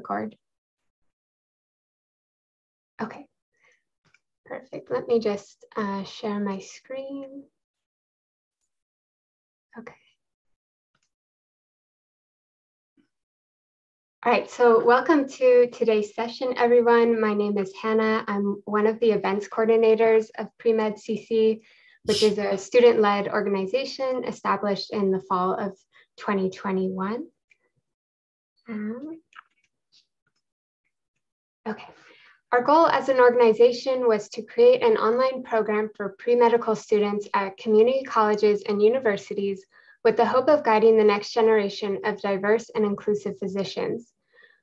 record? Okay, perfect. Let me just share my screen. Okay. All right, so welcome to today's session, everyone. My name is Hannah. I'm one of the events coordinators of PreMedCC, which is a student-led organization established in the fall of 2021. Okay. Our goal as an organization was to create an online program for pre-medical students at community colleges and universities with the hope of guiding the next generation of diverse and inclusive physicians.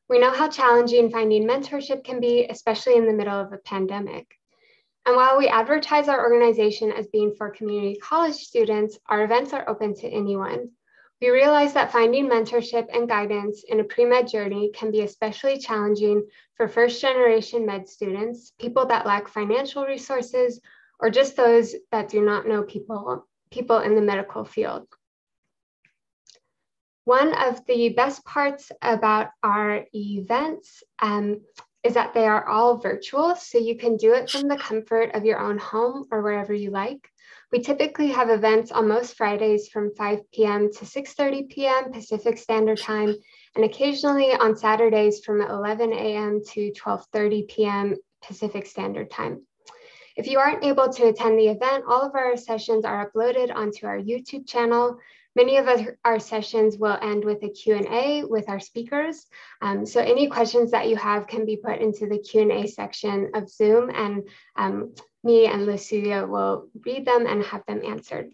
We know how challenging finding mentorship can be, especially in the middle of a pandemic. And while we advertise our organization as being for community college students, our events are open to anyone. We realize that finding mentorship and guidance in a pre-med journey can be especially challenging for first-generation med students, people that lack financial resources, or just those that do not know people in the medical field. One of the best parts about our events is that they are all virtual, so you can do it from the comfort of your own home or wherever you like. We typically have events on most Fridays from 5 p.m. to 6:30 p.m. Pacific Standard Time, and occasionally on Saturdays from 11 a.m. to 12:30 p.m. Pacific Standard Time. If you aren't able to attend the event, all of our sessions are uploaded onto our YouTube channel. Many of our sessions will end with a Q&A with our speakers. So any questions that you have can be put into the Q&A section of Zoom, and me and Lucia will read them and have them answered.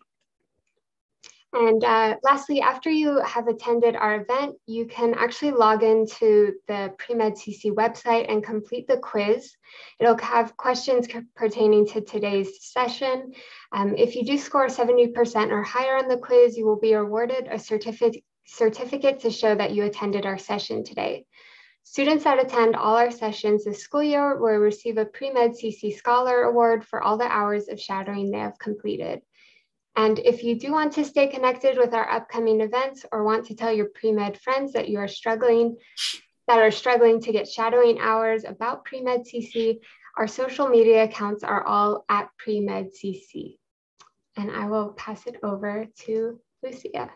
And lastly, after you have attended our event, you can actually log into the PreMedCC website and complete the quiz. It'll have questions pertaining to today's session. If you do score 70% or higher on the quiz, you will be awarded a certificate to show that you attended our session today. Students that attend all our sessions this school year will receive a PreMedCC Scholar Award for all the hours of shadowing they have completed. And if you do want to stay connected with our upcoming events or want to tell your pre-med friends that are struggling to get shadowing hours about PreMedCC, our social media accounts are all at PreMedCC. And I will pass it over to Lucia.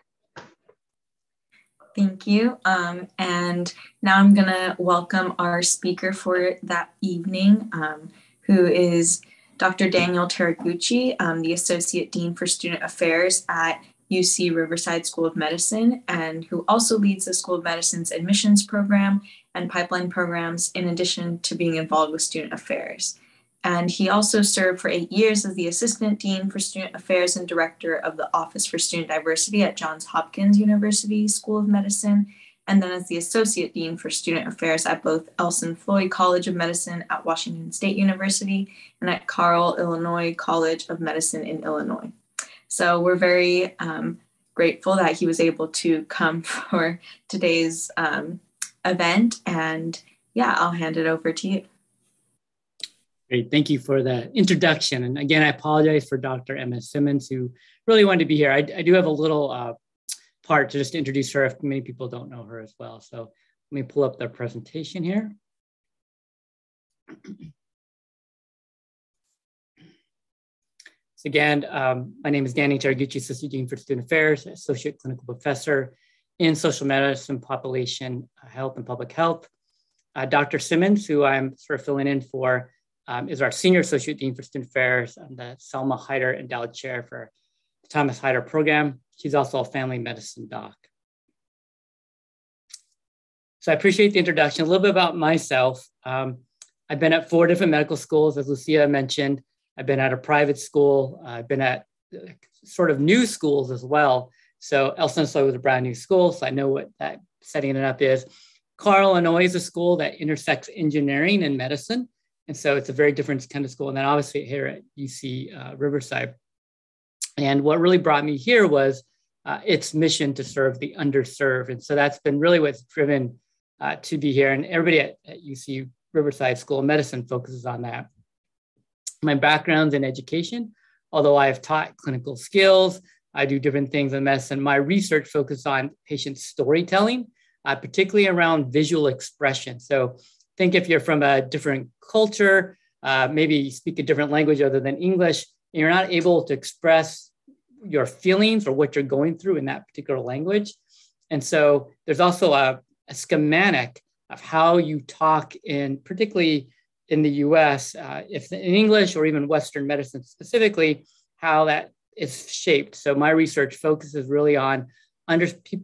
Thank you. And now I'm going to welcome our speaker for that evening, who is Dr. Daniel Teraguchi, the Associate Dean for Student Affairs at UC Riverside School of Medicine, and who also leads the School of Medicine's admissions program and pipeline programs, in addition to being involved with student affairs. And he also served for 8 years as the Assistant Dean for Student Affairs and Director of the Office for Student Diversity at Johns Hopkins University School of Medicine, and then as the Associate Dean for Student Affairs at both Elson Floyd College of Medicine at Washington State University and at Carle, Illinois College of Medicine in Illinois. So we're very grateful that he was able to come for today's event. And yeah, I'll hand it over to you. Great, thank you for the introduction. And again, I apologize for Dr. MS Simmons, who really wanted to be here. I do have a little part to just introduce her if many people don't know her as well. So let me pull up the presentation here. So again, my name is Danny Teraguchi, Associate Dean for Student Affairs, Associate Clinical Professor in Social Medicine, Population Health, and Public Health. Dr. Simmons, who I'm sort of filling in for, is our Senior Associate Dean for Student Affairs. I'm the Selma Hyder Endowed Chair for the Thomas Hyder Program. She's also a family medicine doc. So I appreciate the introduction. A little bit about myself. I've been at 4 different medical schools, as Lucia mentioned. I've been at a private school. I've been at sort of new schools as well. So Elson Floyd was a brand new school, so I know what that setting it up is. Carle, Illinois is a school that intersects engineering and medicine. And so it's a very different kind of school. And then obviously here at UC Riverside. And what really brought me here was its mission to serve the underserved. And so that's been really what's driven to be here. And everybody at UC Riverside School of Medicine focuses on that. My background's in education, although I have taught clinical skills, I do different things in medicine. My research focuses on patient storytelling, particularly around visual expression. So think if you're from a different culture, maybe you speak a different language other than English, and you're not able to express your feelings or what you're going through in that particular language. And so there's also a schematic of how you talk in, particularly in the US, if in English or even Western medicine specifically, how that is shaped. So my research focuses really on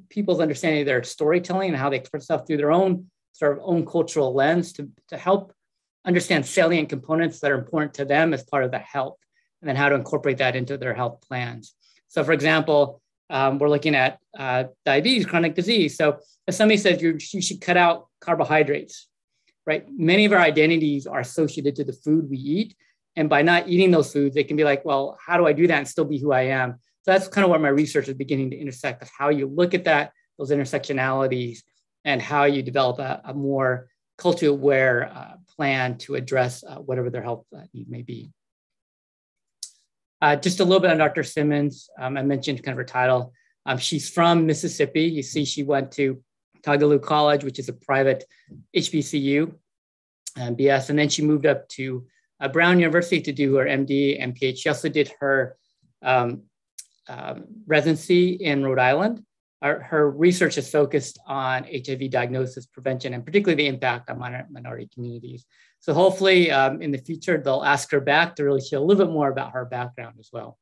people's understanding of their storytelling and how they express stuff through their own sort of own cultural lens to help understand salient components that are important to them as part of the health, and then how to incorporate that into their health plans. So for example, we're looking at diabetes, chronic disease. So if somebody says you should cut out carbohydrates, right? Many of our identities are associated to the food we eat. And by not eating those foods, they can be like, well, how do I do that and still be who I am? So that's kind of where my research is beginning to intersect, of how you look at that, those intersectionalities, and how you develop a more culturally aware plan to address whatever their health need may be. Just a little bit on Dr. Simmons. I mentioned kind of her title. She's from Mississippi. You see she went to Tagaloo College, which is a private HBCU, BS. And then she moved up to Brown University to do her MD and PhD. She also did her residency in Rhode Island. Her research is focused on HIV diagnosis, prevention, and particularly the impact on minority communities. So hopefully in the future, they'll ask her back to really share a little bit more about her background as well.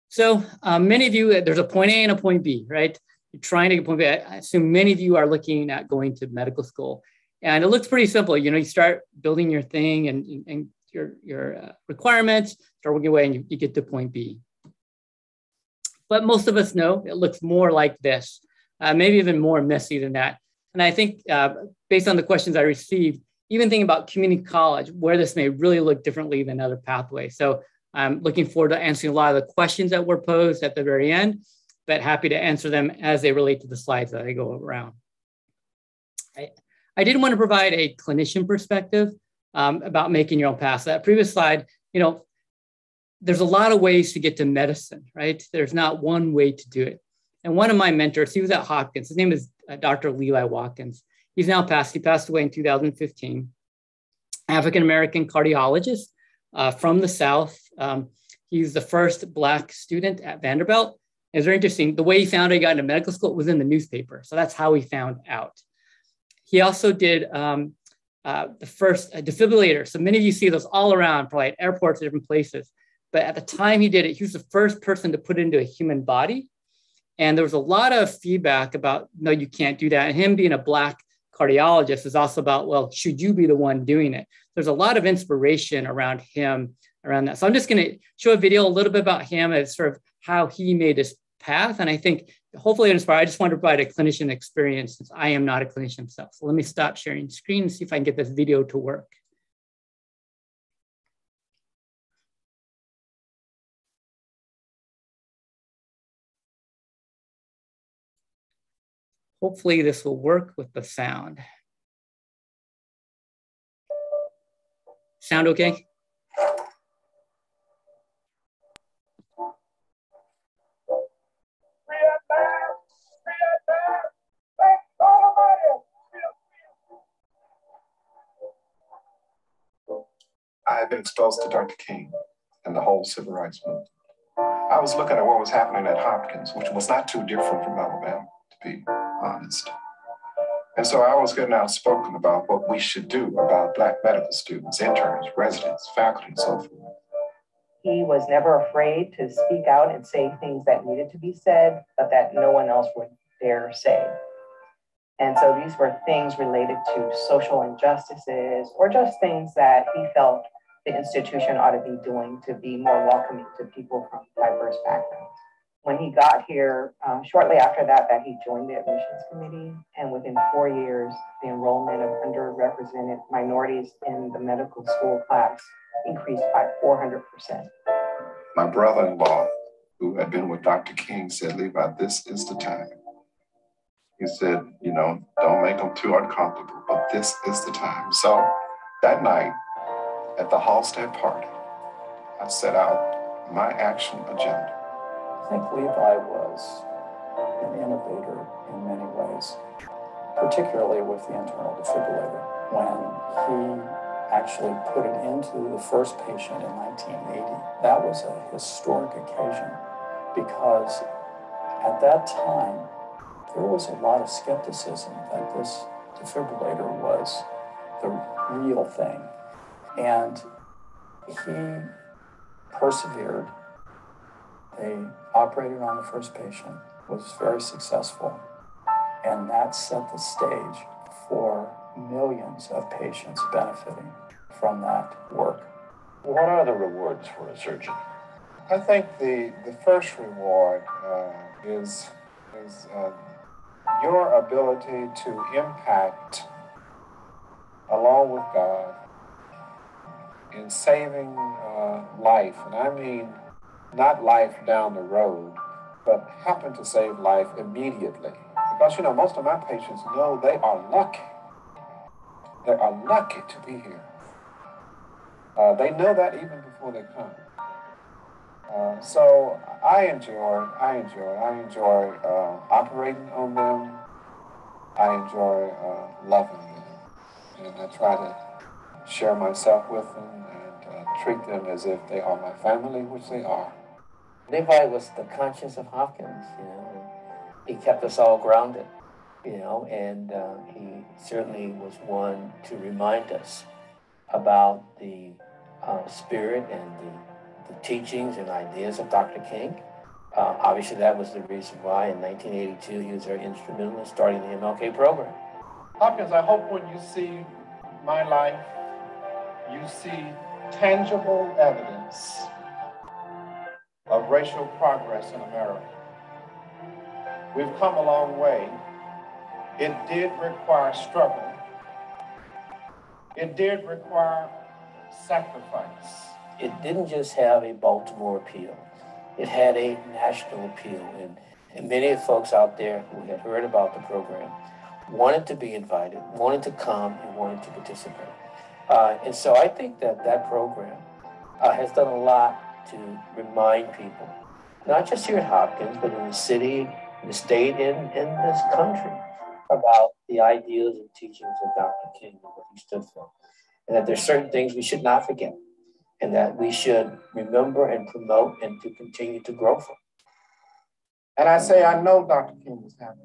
So many of you, there's a point A and a point B, right? You're trying to get point B. I assume many of you are looking at going to medical school. And it looks pretty simple. You know, you start building your thing and your requirements, start working away, and you get to point B. But most of us know it looks more like this, maybe even more messy than that. And I think based on the questions I received, even thinking about community college, where this may really look differently than other pathways. So I'm looking forward to answering a lot of the questions that were posed at the very end, but happy to answer them as they relate to the slides that I go around. I did want to provide a clinician perspective about making your own path. So that previous slide, you know, there's a lot of ways to get to medicine, right? There's not one way to do it. And one of my mentors, he was at Hopkins. His name is Dr. Levi Watkins. He's now passed. He passed away in 2015. African-American cardiologist from the South. He's the first Black student at Vanderbilt. It was very interesting. The way he found out he got into medical school was in the newspaper. So that's how he found out. He also did the first defibrillator. So many of you see those all around, probably at airports, different places. But at the time he did it, he was the first person to put it into a human body. And there was a lot of feedback about, no, you can't do that. And him being a Black cardiologist is also about, well, should you be the one doing it? There's a lot of inspiration around him, around that. So I'm just going to show a video a little bit about him as sort of how he made his path. And I think hopefully inspire. I just want to provide a clinician experience since I am not a clinician myself. So let me stop sharing screen and see if I can get this video to work. Hopefully this will work with the sound. Sound okay? I had been exposed to Dr. King and the whole civil rights movement. I was looking at what was happening at Hopkins, which was not too different from Alabama, to be honest. And so I was getting outspoken about what we should do about Black medical students, interns, residents, faculty, and so forth. He was never afraid to speak out and say things that needed to be said, but that no one else would dare say. And so these were things related to social injustices or just things that he felt the institution ought to be doing to be more welcoming to people from diverse backgrounds. When he got here, shortly after that, he joined the admissions committee. And within 4 years, the enrollment of underrepresented minorities in the medical school class increased by 400%. My brother-in-law, who had been with Dr. King, said, Levi, this is the time. He said, you know, don't make them too uncomfortable, but this is the time. So that night at the Hallstatt party, I set out my action agenda. I think Levi was an innovator in many ways, particularly with the internal defibrillator. When he actually put it into the first patient in 1980, that was a historic occasion because at that time, there was a lot of skepticism that this defibrillator was the real thing. And he persevered. They operated on the first patient, was very successful, and that set the stage for millions of patients benefiting from that work. What are the rewards for a surgeon? I think the first reward is your ability to impact, along with God, in saving life. And I mean not life down the road, but helping to save life immediately. Because, you know, most of my patients know they are lucky. They are lucky to be here. They know that even before they come. So I enjoy operating on them. I enjoy loving them. And I try to share myself with them and treat them as if they are my family, which they are. Levi was the conscience of Hopkins, you know. He kept us all grounded, you know, and he certainly was one to remind us about the spirit and the teachings and ideas of Dr. King. Obviously, that was the reason why in 1982 he was very instrumental in starting the MLK program. Hopkins, I hope when you see my life, you see tangible evidence of racial progress in America. We've come a long way. It did require struggle. It did require sacrifice. It didn't just have a Baltimore appeal. It had a national appeal. And many of the folks out there who had heard about the program wanted to be invited, wanted to come, and wanted to participate. And so I think that program has done a lot to remind people, not just here at Hopkins, but in the city, in the state, and in this country, about the ideals and teachings of Dr. King and what he stood for. And that there's certain things we should not forget, and that we should remember and promote and to continue to grow from. And I say, I know Dr. King is happy.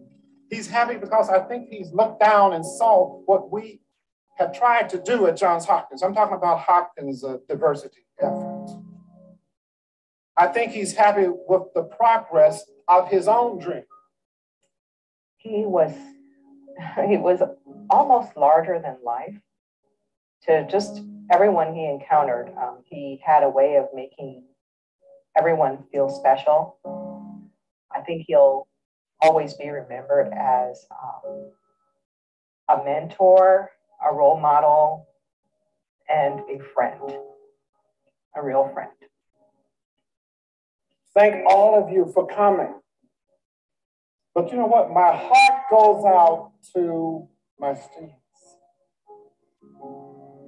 He's happy because I think he's looked down and saw what we have tried to do at Johns Hopkins. I'm talking about Hopkins' diversity efforts. I think he's happy with the progress of his own dream. He was almost larger than life. To just everyone he encountered, he had a way of making everyone feel special. I think he'll always be remembered as a mentor, a role model, and a friend, a real friend. Thank all of you for coming. But you know what? My heart goes out to my students.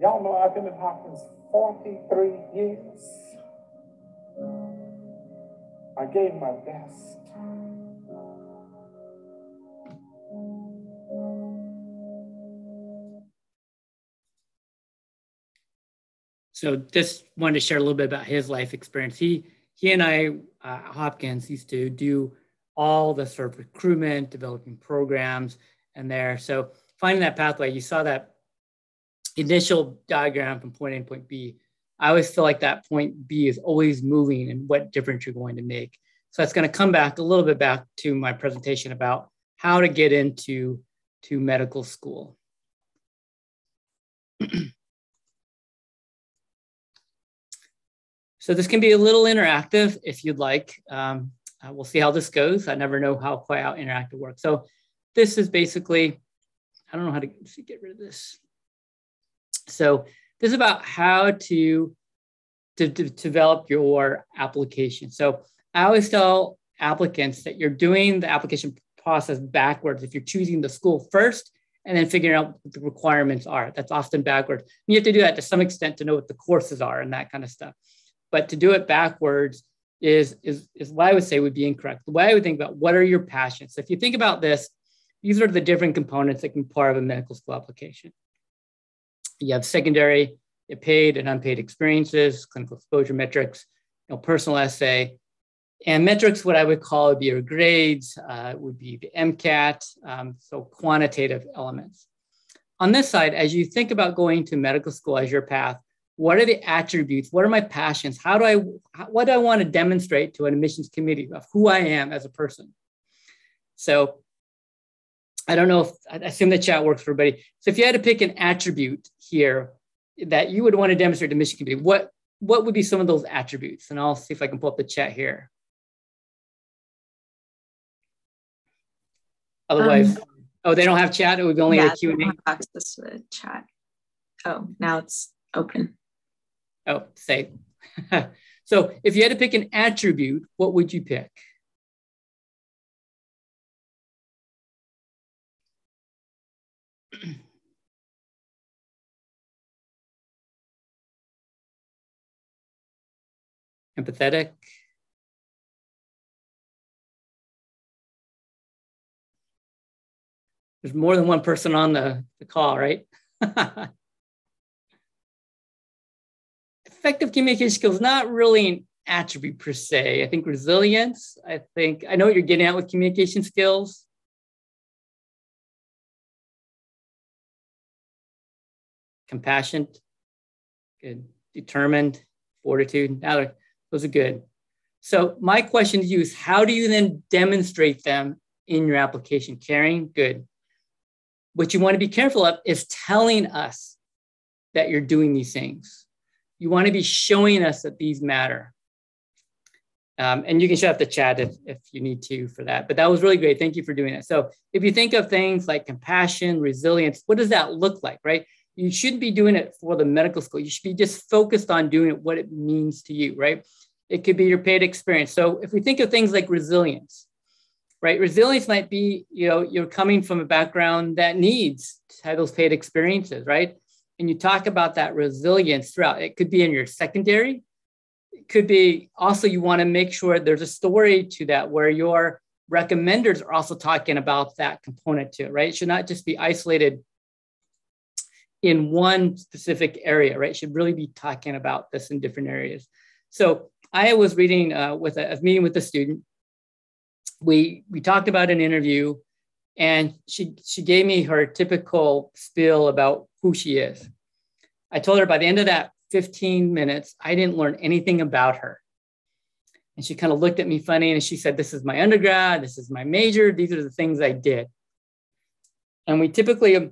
Y'all know I've been at Hopkins 43 years. I gave my best. So just wanted to share a little bit about his life experience. He and I, Hopkins, used to do all the sort of recruitment, developing programs, and there. So finding that pathway, you saw that initial diagram from point A and point B. I always feel like that point B is always moving and what difference you're going to make. So that's going to come back a little bit back to my presentation about how to get into medical school. So this can be a little interactive if you'd like. We'll see how this goes. I never know how interactive works. So this is basically, I don't know how to get rid of this. So this is about how to develop your application. So I always tell applicants that you're doing the application process backwards if you're choosing the school first and then figuring out what the requirements are. That's often backwards. You have to do that to some extent to know what the courses are and that kind of stuff. But to do it backwards, is what I would say would be incorrect. The way I would think about what are your passions. So if you think about this, these are the different components that can be part of a medical school application. You have secondary, paid and unpaid experiences, clinical exposure metrics, personal essay, and metrics, what I would call would be your grades, would be the MCAT, so quantitative elements. On this side, as you think about going to medical school as your path, what are the attributes? What are my passions? What do I want to demonstrate to an admissions committee of who I am as a person? So I don't know if, I assume the chat works for everybody. So if you had to pick an attribute here that you would want to demonstrate to the admissions committee, what would be some of those attributes? And I'll see if I can pull up the chat here. Otherwise, oh, they don't have chat? It would be only a Q&A? They don't have access to the chat. Oh, now it's open. Oh, safe. So if you had to pick an attribute, what would you pick? Empathetic. There's more than one person on the call, right? Effective communication skills, not really an attribute per se. I think resilience, I know what you're getting at with communication skills. Compassionate, good. Determined, fortitude, now those are good. So my question to you is, how do you then demonstrate them in your application? Caring, good. What you want to be careful of is telling us that you're doing these things. You want to be showing us that these matter. And you can shut off the chat if you need to for that. But that was really great. Thank you for doing that. So if you think of things like compassion, resilience, what does that look like, right? You shouldn't be doing it for the medical school. You should be just focused on doing it, what it means to you, right? It could be your paid experience. So if we think of things like resilience, right? Resilience might be, you're coming from a background that needs to have those paid experiences, right? And you talk about that resilience throughout. It could be in your secondary. It could be also, you want to make sure there's a story to that where your recommenders are also talking about that component to it, right? It should not just be isolated in one specific area, right? It should really be talking about this in different areas. So I was reading I was meeting with a student. We talked about an interview, and she gave me her typical spiel about who she is. I told her by the end of that 15 minutes, I didn't learn anything about her. And she kind of looked at me funny, and she said, this is my undergrad, this is my major, these are the things I did. And we typically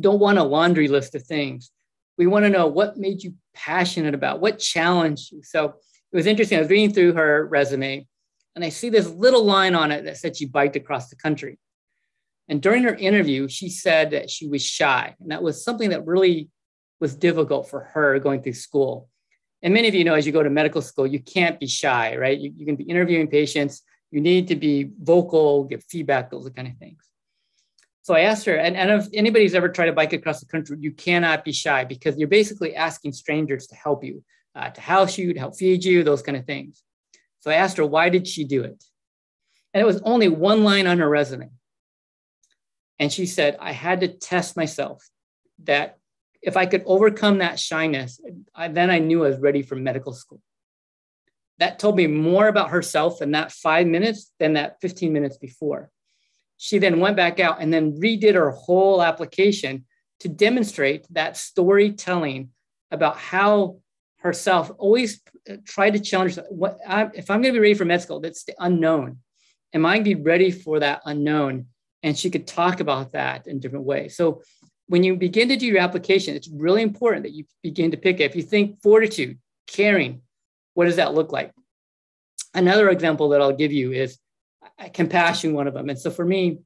don't want a laundry list of things. We want to know what made you passionate about, what challenged you. So it was interesting. I was reading through her resume, and I see this little line on it that said she biked across the country. And during her interview, she said that she was shy. And that was something that really was difficult for her going through school. And many of you know, as you go to medical school, you can't be shy, right? You can be interviewing patients. You need to be vocal, give feedback, those kind of things. So I asked her, and if anybody's ever tried to bike across the country, you cannot be shy because you're basically asking strangers to help you, to house you, to help feed you, those kind of things. So I asked her, why did she do it? And it was only one line on her resume. And she said, I had to test myself that if I could overcome that shyness, then I knew I was ready for medical school. That told me more about herself in that 5 minutes than that 15 minutes before. She then went back out and then redid her whole application to demonstrate that storytelling about how herself always tried to challenge if I'm going to be ready for med school, that's the unknown. Am I going to be ready for that unknown? And she could talk about that in different ways. So when you begin to do your application, it's really important that you begin to pick it. If you think fortitude, caring, what does that look like? Another example that I'll give you is compassion, one of them. And so for me,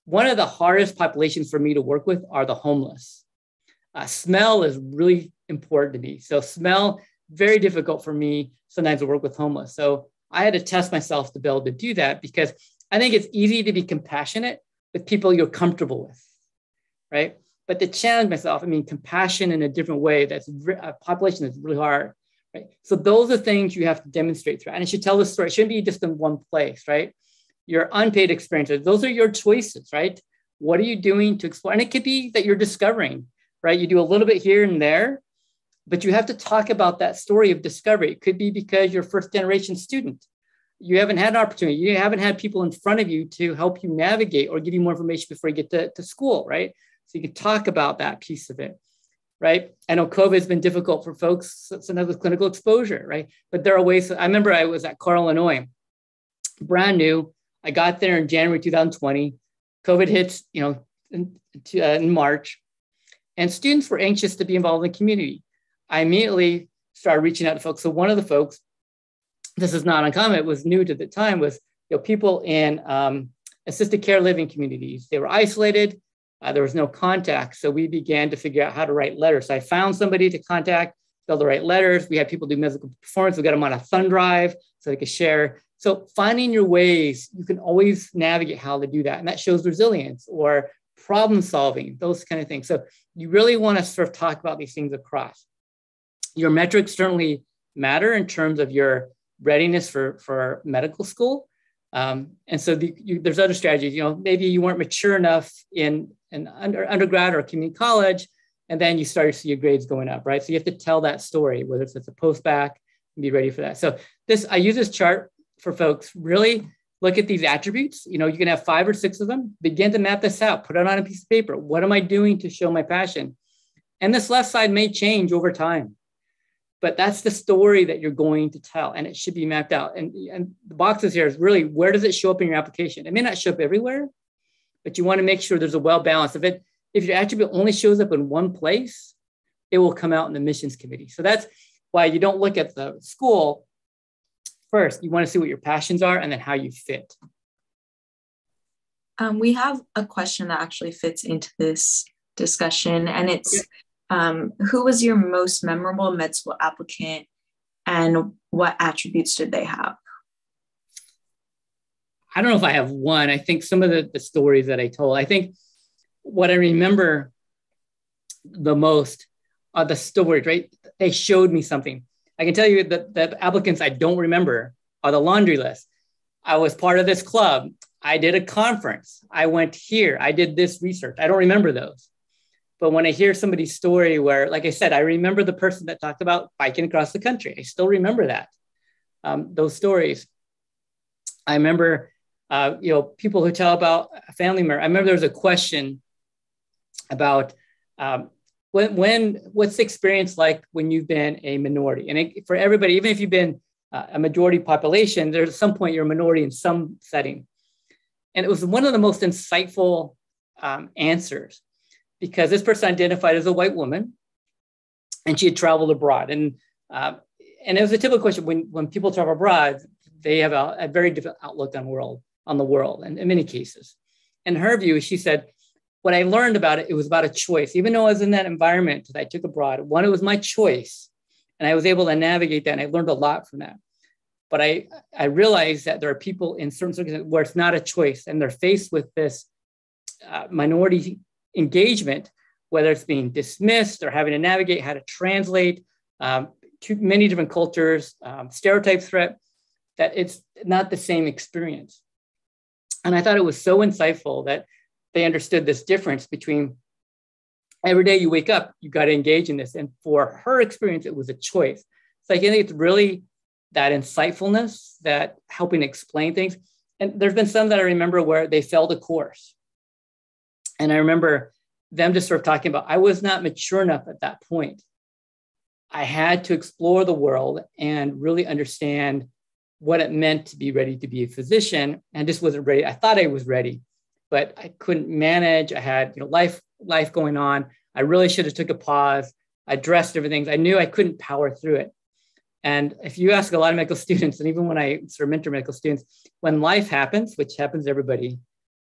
one of the hardest populations for me to work with are the homeless. Smell is really important to me. So smell, very difficult for me sometimes to work with homeless. So I had to test myself to be able to do that because I think it's easy to be compassionate with people you're comfortable with, right? But to challenge myself, compassion in a different way, that's a population that's really hard, right? So those are things you have to demonstrate through. And it should tell the story. It shouldn't be just in one place, right? Your unpaid experiences, those are your choices, right? What are you doing to explore? And it could be that you're discovering, right? You do a little bit here and there, but you have to talk about that story of discovery. It could be because you're a first generation student. You haven't had an opportunity. You haven't had people in front of you to help you navigate or give you more information before you get to school, right? So you can talk about that piece of it, right? I know COVID has been difficult for folks. It's another clinical exposure, right? But there are ways. I remember I was at Carl, Illinois, brand new. I got there in January 2020. COVID hits, in March, and students were anxious to be involved in the community. I immediately started reaching out to folks. So one of the folks, this is not uncommon, it was new to the time, was people in assisted care living communities. They were isolated. There was no contact. So we began to figure out how to write letters. So I found somebody to contact, be able to write letters. We had people do musical performance. We got them on a thumb drive so they could share. So finding your ways, you can always navigate how to do that. And that shows resilience or problem solving, those kind of things. So you really want to sort of talk about these things across. Your metrics certainly matter in terms of your readiness for medical school. And so there's other strategies. Maybe you weren't mature enough in undergrad or community college, and then you start to see your grades going up, right? So you have to tell that story, whether it's a postback, and be ready for that. So I use this chart for folks. Really look at these attributes. You can have 5 or 6 of them. Begin to map this out. Put it on a piece of paper. What am I doing to show my passion? And this left side may change over time, but that's the story that you're going to tell, and it should be mapped out. And the boxes here is really, where does it show up in your application? It may not show up everywhere, but you want to make sure there's a well balance. If your attribute only shows up in one place, it will come out in the admissions committee. So that's why you don't look at the school first. You want to see what your passions are and then how you fit. We have a question that actually fits into this discussion, and it's, who was your most memorable med school applicant and what attributes did they have? I don't know if I have one. I think some of the stories that I told, I think what I remember the most are the stories, right? They showed me something. I can tell you that the applicants I don't remember are the laundry list. I was part of this club. I did a conference. I went here. I did this research. I don't remember those. But when I hear somebody's story where, like I said, I remember the person that talked about biking across the country. I still remember that, those stories. I remember, people who tell about a family member. I remember there was a question about what's the experience like when you've been a minority? And for everybody, even if you've been a majority population, there's at some point you're a minority in some setting. And it was one of the most insightful answers, because this person identified as a white woman and she had traveled abroad. And it was a typical question. When people travel abroad, they have a very different outlook on the world, and in many cases. In her view, she said, what I learned about it, it was about a choice. Even though I was in that environment that I took abroad, one, it was my choice. And I was able to navigate that. And I learned a lot from that. But I realized that there are people in certain circumstances where it's not a choice, and they're faced with this minority engagement, whether it's being dismissed or having to navigate how to translate to many different cultures, stereotype threat, that it's not the same experience. And I thought it was so insightful that they understood this difference between every day you wake up, you got to engage in this. And for her experience, it was a choice. So I think it's really that insightfulness, that helping explain things. And there's been some that I remember where they failed a course. And I remember them just sort of talking about, I was not mature enough at that point. I had to explore the world and really understand what it meant to be ready to be a physician, and just wasn't ready. I thought I was ready, but I couldn't manage. I had life going on. I really should have took a pause. I addressed everything. I knew I couldn't power through it. And if you ask a lot of medical students, and even when I sort of mentor medical students, when life happens, which happens to everybody,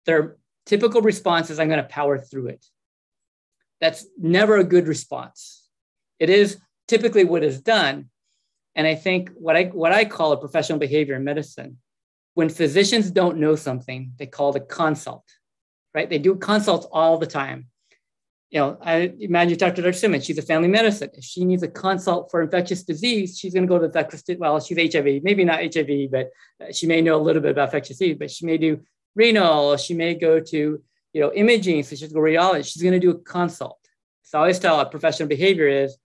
their typical response is, I'm going to power through it. That's never a good response. It is typically what is done. And I think what I call a professional behavior in medicine, when physicians don't know something, they call it a consult, right? They do consults all the time. I imagine Dr. Simmons, she's a family medicine. If she needs a consult for infectious disease, she's going to go to Dr. Well, she's HIV, maybe not HIV, but she may know a little bit about infectious disease, but she may do renal, she may go to, imaging, so she's going to radiology, she's going to do a consult. So I always tell a professional behavior is,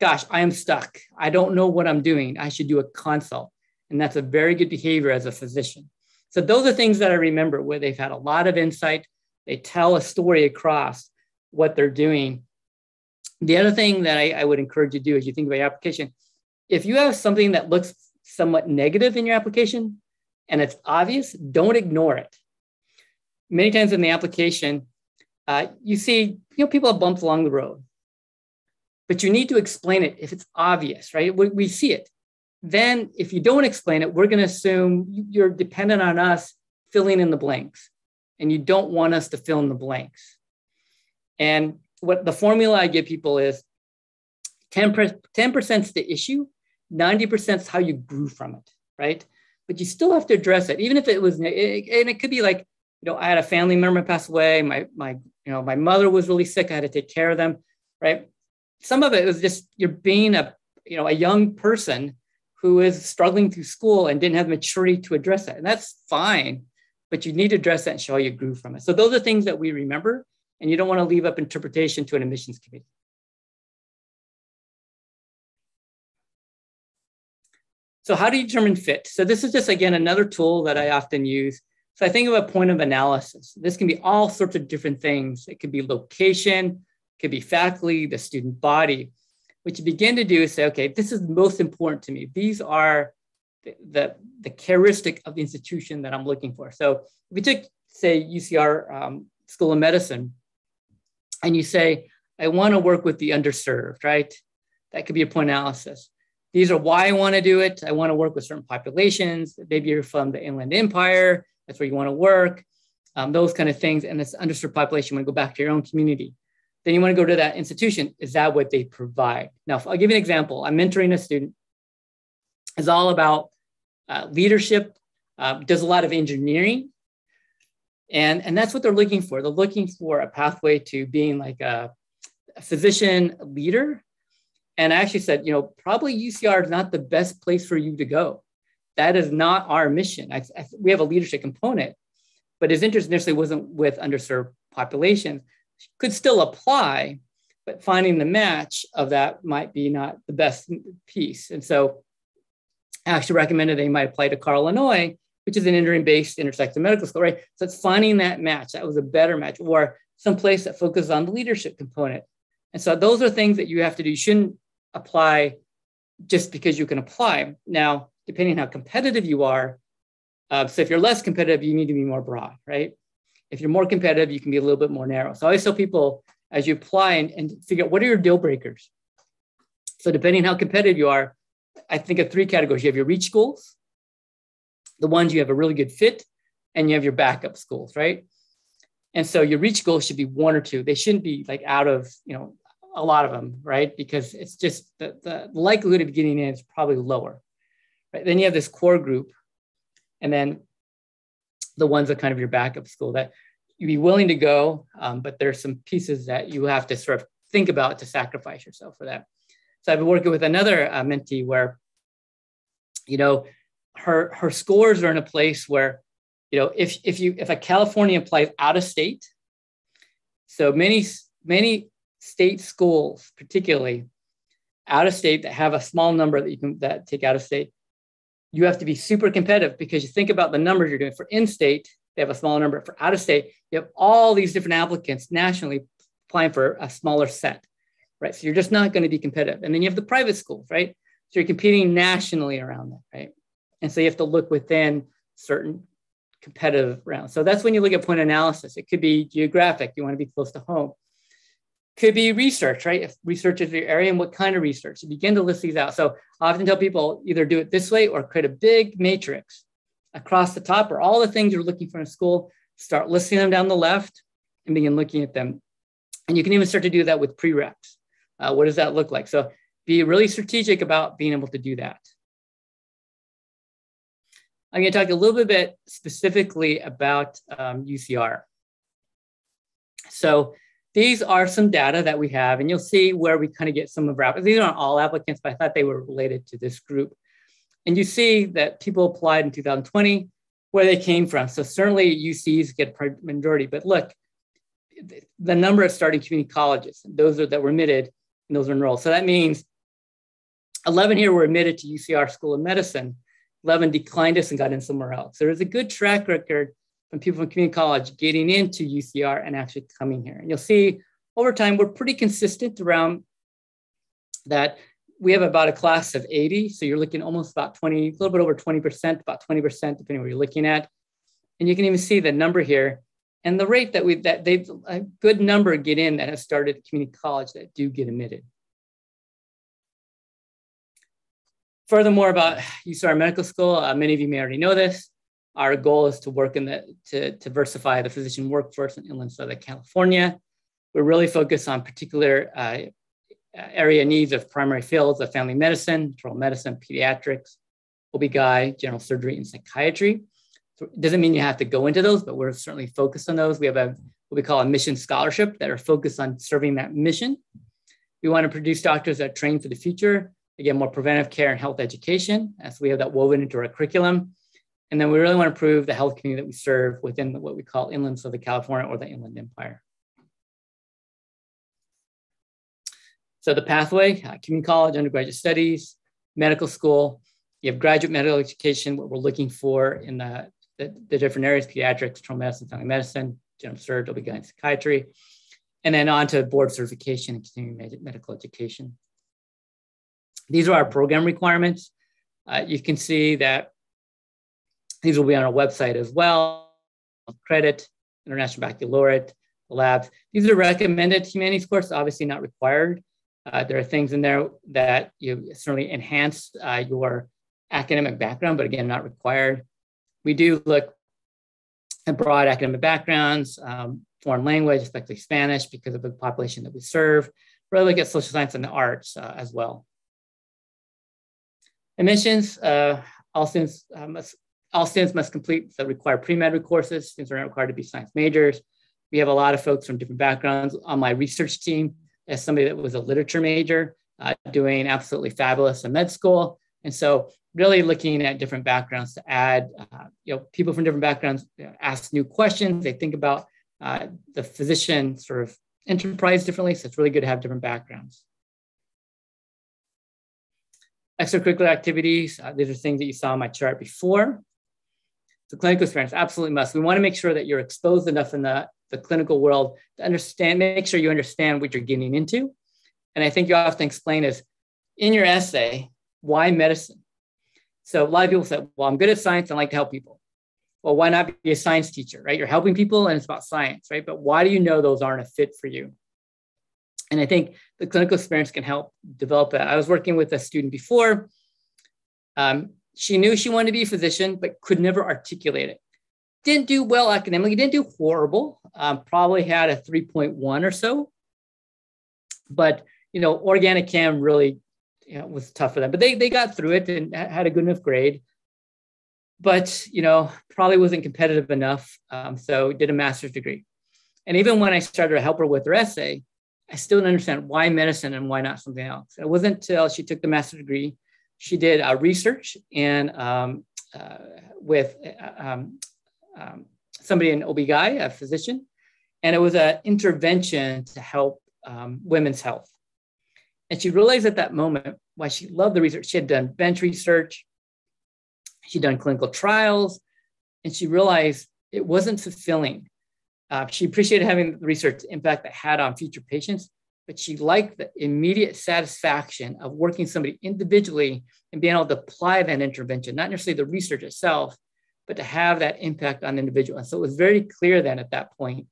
gosh, I am stuck. I don't know what I'm doing. I should do a consult. And that's a very good behavior as a physician. So those are things that I remember where they've had a lot of insight. They tell a story across what they're doing. The other thing that I would encourage you to do as you think about your application, if you have something that looks somewhat negative in your application and it's obvious, don't ignore it. Many times in the application, you see, people have bumps along the road, but you need to explain it if it's obvious, right? We see it. Then if you don't explain it, we're going to assume you're dependent on us filling in the blanks, and you don't want us to fill in the blanks. And what the formula I give people is 10% is the issue, 90% is how you grew from it, right? But you still have to address it, even if it was, and it could be like, I had a family member pass away. My mother was really sick. I had to take care of them, right? Some of it was just you're being a young person who is struggling through school and didn't have maturity to address it. And that's fine, but you need to address that and show how you grew from it. So those are things that we remember, and you don't want to leave up interpretation to an admissions committee. So how do you determine fit? So this is just, again, another tool that I often use. So I think of a point of analysis. This can be all sorts of different things. It could be location, it could be faculty, the student body. What you begin to do is say, okay, this is most important to me. These are the characteristic of the institution that I'm looking for. So if we took, say, UCR School of Medicine, and you say, I want to work with the underserved, right? That could be a point analysis. These are why I want to do it. I want to work with certain populations. Maybe you're from the Inland Empire. That's where you want to work. Those kind of things. And this underserved population, you want to go back to your own community. Then you want to go to that institution. Is that what they provide? Now, I'll give you an example. I'm mentoring a student. It's all about leadership, does a lot of engineering. And that's what they're looking for. They're looking for a pathway to being like a physician leader. And I actually said, probably UCR is not the best place for you to go. That is not our mission. We have a leadership component, but his interest initially wasn't with underserved populations. Could still apply, but finding the match of that might be not the best piece. And so I actually recommended they might apply to Carl, Illinois, which is an interim-based intersectional medical school, right? So it's finding that match. That was a better match, or some place that focuses on the leadership component. And so those are things that you have to do. You shouldn't apply just because you can apply. Now, depending on how competitive you are, so if you're less competitive, you need to be more broad, right? If you're more competitive, you can be a little bit more narrow. So I always tell people, as you apply and figure out what are your deal breakers. So depending on how competitive you are, I think of 3 categories. You have your reach schools, the ones you have a really good fit, and you have your backup schools, right? And so your reach goals should be 1 or 2. They shouldn't be like out of, a lot of them, right? Because it's just the likelihood of getting in is probably lower, right? Then you have this core group, and then the ones that kind of your backup school that you'd be willing to go, but there's some pieces that you have to sort of think about to sacrifice yourself for that. So I've been working with another mentee where, her scores are in a place where, if a California applies out of state, so many state schools, particularly out of state, that have a small number that take out of state, you have to be super competitive because you think about the numbers you're doing. For in-state, they have a smaller number. For out-of-state, you have all these different applicants nationally applying for a smaller set, right? So you're just not going to be competitive. And then you have the private schools, right? So you're competing nationally around that, right? And so you have to look within certain competitive rounds. So that's when you look at point analysis. It could be geographic. You want to be close to home. Could be research, right? If research is your area, and what kind of research? You begin to list these out. So I often tell people either do it this way or create a big matrix across the top, or all the things you're looking for in school, start listing them down the left and begin looking at them. And you can even start to do that with prereqs. What does that look like? So be really strategic about being able to do that. I'm going to talk a little bit specifically about UCR. So these are some data that we have, and you'll see where we kind of get some of our, these aren't all applicants, but I thought they were related to this group. And you see that people applied in 2020, where they came from. So certainly UCs get a majority, but look, the number of starting community colleges, those that were admitted and those are enrolled. So that means 11 here were admitted to UCR School of Medicine, 11 declined us and got in somewhere else. There is a good track record from people from community college getting into UCR and actually coming here. And you'll see over time, we're pretty consistent around that. We have about a class of 80. So you're looking almost about 20, a little bit over 20%, about 20%, depending what you're looking at. And you can even see the number here and the rate that they've a good number get in that have started at community college that do get admitted. Furthermore, about UCR Medical School, many of you may already know this. Our goal is to work to diversify the physician workforce in inland Southern California. We're really focused on particular area needs of primary fields of family medicine, internal medicine, pediatrics, OB-GYN, general surgery, and psychiatry. So it doesn't mean you have to go into those, but we're certainly focused on those. We have what we call a mission scholarship that are focused on serving that mission. We want to produce doctors that train for the future, again, more preventive care and health education, as we have that woven into our curriculum. And then we really want to improve the health community that we serve within what we call inland Southern California or the Inland Empire. So the pathway, community college, undergraduate studies, medical school, you have graduate medical education, what we're looking for in the different areas, pediatrics, internal medicine, family medicine, general surgery, OB-GYN, psychiatry, and then on to board certification and continuing medical education. These are our program requirements. You can see that these will be on our website as well. Credit, International Baccalaureate, the labs. These are recommended humanities courses, obviously not required. There are things in there that you certainly enhance your academic background, but again, not required. We do look at broad academic backgrounds, foreign language, especially Spanish, because of the population that we serve. Really look at social science and the arts as well. Admissions, all students must complete the required pre-med courses. Students are not required to be science majors. We have a lot of folks from different backgrounds on my research team. As somebody that was a literature major, doing absolutely fabulous in med school. And so really looking at different backgrounds to add, people from different backgrounds ask new questions. They think about the physician sort of enterprise differently. So it's really good to have different backgrounds. Extracurricular activities, these are things that you saw on my chart before. The clinical experience, absolutely must. We want to make sure that you're exposed enough in the clinical world to understand, make sure you understand what you're getting into. And I think you often explain is in your essay, why medicine? So a lot of people say, well, I'm good at science, I like to help people. Well, why not be a science teacher, right? You're helping people and it's about science, right? But why do you know those aren't a fit for you? And I think the clinical experience can help develop that. I was working with a student before. She knew she wanted to be a physician, but could never articulate it. Didn't do well academically, didn't do horrible, probably had a 3.1 or so. But, organic chem really was tough for them. But they got through it and had a good enough grade. But, probably wasn't competitive enough. So did a master's degree. And even when I started to help her with her essay, I still didn't understand why medicine and why not something else. It wasn't until she took the master's degree, she did research and with somebody in OB-GYN, a physician, and it was an intervention to help women's health. And she realized at that moment why she loved the research. She had done bench research, she'd done clinical trials, and she realized it wasn't fulfilling. She appreciated having the research impact it had on future patients, but she liked the immediate satisfaction of working somebody individually and being able to apply that intervention, not necessarily the research itself, but to have that impact on the individual. And so it was very clear then at that point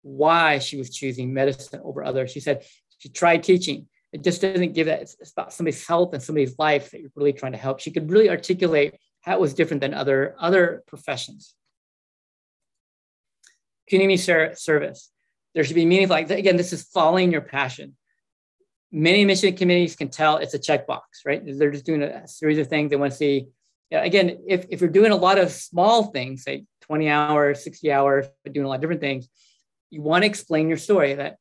why she was choosing medicine over others. She said she tried teaching. It just doesn't give that. It's about somebody's health and somebody's life that you're really trying to help. She could really articulate how it was different than other professions. Community service. There should be meaningful, again, this is following your passion. Many admission committees can tell it's a checkbox, right? They're just doing a series of things they want to see. Again, if you're doing a lot of small things, say 20 hours, 60 hours, but doing a lot of different things, you want to explain your story that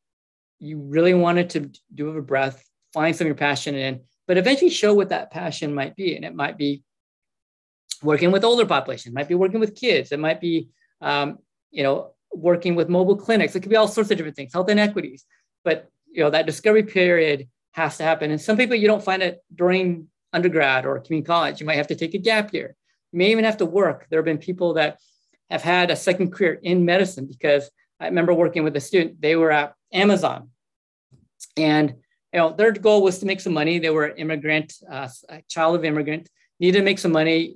you really wanted to do a breath, find something you're passionate in, but eventually show what that passion might be. And it might be working with older population, it might be working with kids, it might be, working with mobile clinics. It could be all sorts of different things, health inequities. But, that discovery period has to happen. And some people, you don't find it during undergrad or community college. You might have to take a gap year. You may even have to work. There have been people that have had a second career in medicine, because I remember working with a student, they were at Amazon, and their goal was to make some money. They were an immigrant, a child of immigrant, needed to make some money.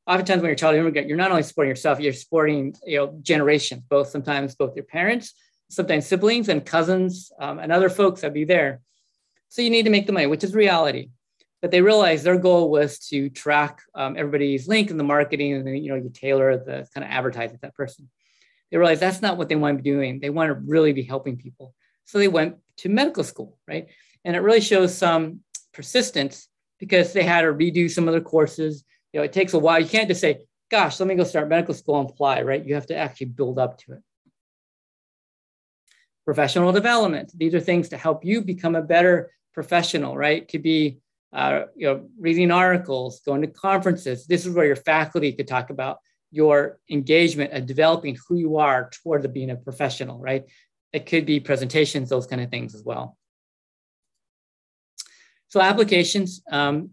Oftentimes when you're a child of immigrant, you're not only supporting yourself, you're supporting generations, sometimes both your parents, sometimes siblings and cousins, and other folks that be there. So you need to make the money, which is reality. But they realized their goal was to track everybody's link in the marketing, and then you tailor the kind of advertising to that person. They realized that's not what they want to be doing. They want to really be helping people. So they went to medical school, right? And it really shows some persistence, because they had to redo some of their courses. It takes a while. You can't just say, gosh, let me go start medical school and apply, right? You have to actually build up to it. Professional development. These are things to help you become a better professional, right? Could be, reading articles, going to conferences. This is where your faculty could talk about your engagement and developing who you are toward being a professional, right? It could be presentations, those kind of things as well. So applications,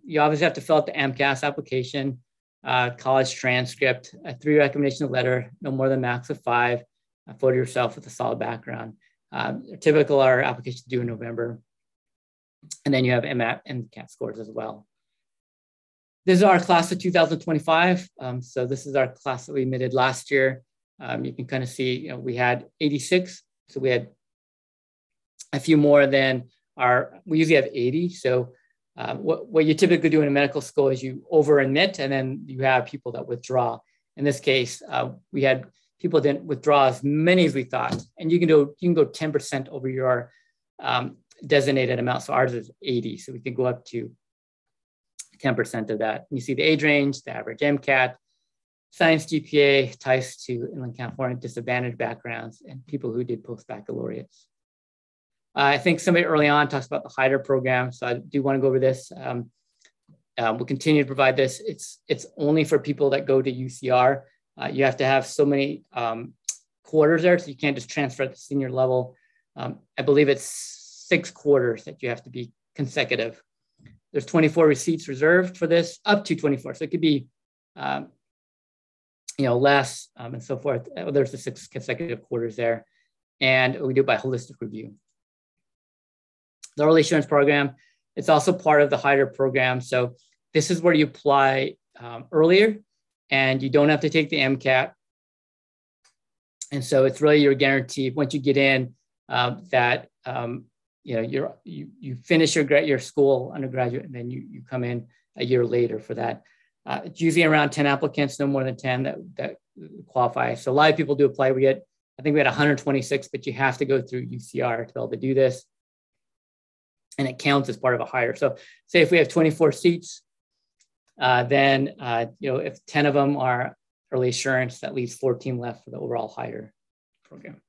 you obviously have to fill out the MCAS application, college transcript, a 3 recommendation letter, no more than max of 5, a photo of yourself with a solid background. Typical our applications due in November. And then you have MAP and CAT scores as well. This is our class of 2025. So this is our class that we admitted last year. You can kind of see, we had 86. So we had a few more than we usually have 80. So what you typically do in a medical school is you over admit, and then you have people that withdraw. In this case, we had people didn't withdraw as many as we thought. And you can go 10% over your designated amount. So ours is 80. So we can go up to 10% of that. And you see the age range, the average MCAT, science GPA, ties to inland California, disadvantaged backgrounds, and people who did post-baccalaureates. I think somebody early on talks about the Hydra program. So I do want to go over this. We'll continue to provide this. It's only for people that go to UCR. You have to have so many quarters there, so you can't just transfer at the senior level. I believe it's 6 quarters that you have to be consecutive. There's 24 receipts reserved for this, up to 24. So it could be, less and so forth. There's the 6 consecutive quarters there. And we do it by holistic review. The early assurance program, it's also part of the Hyder program. So this is where you apply earlier, and you don't have to take the MCAT. And so it's really your guarantee once you get in that you finish your school undergraduate, and then you come in a year later for that. It's usually around 10 applicants, no more than 10 that qualify. So a lot of people do apply. I think we had 126, but you have to go through UCR to be able to do this. And it counts as part of a hire. So say if we have 24 seats, then if 10 of them are early assurance, that leaves 14 left for the overall Hyder program.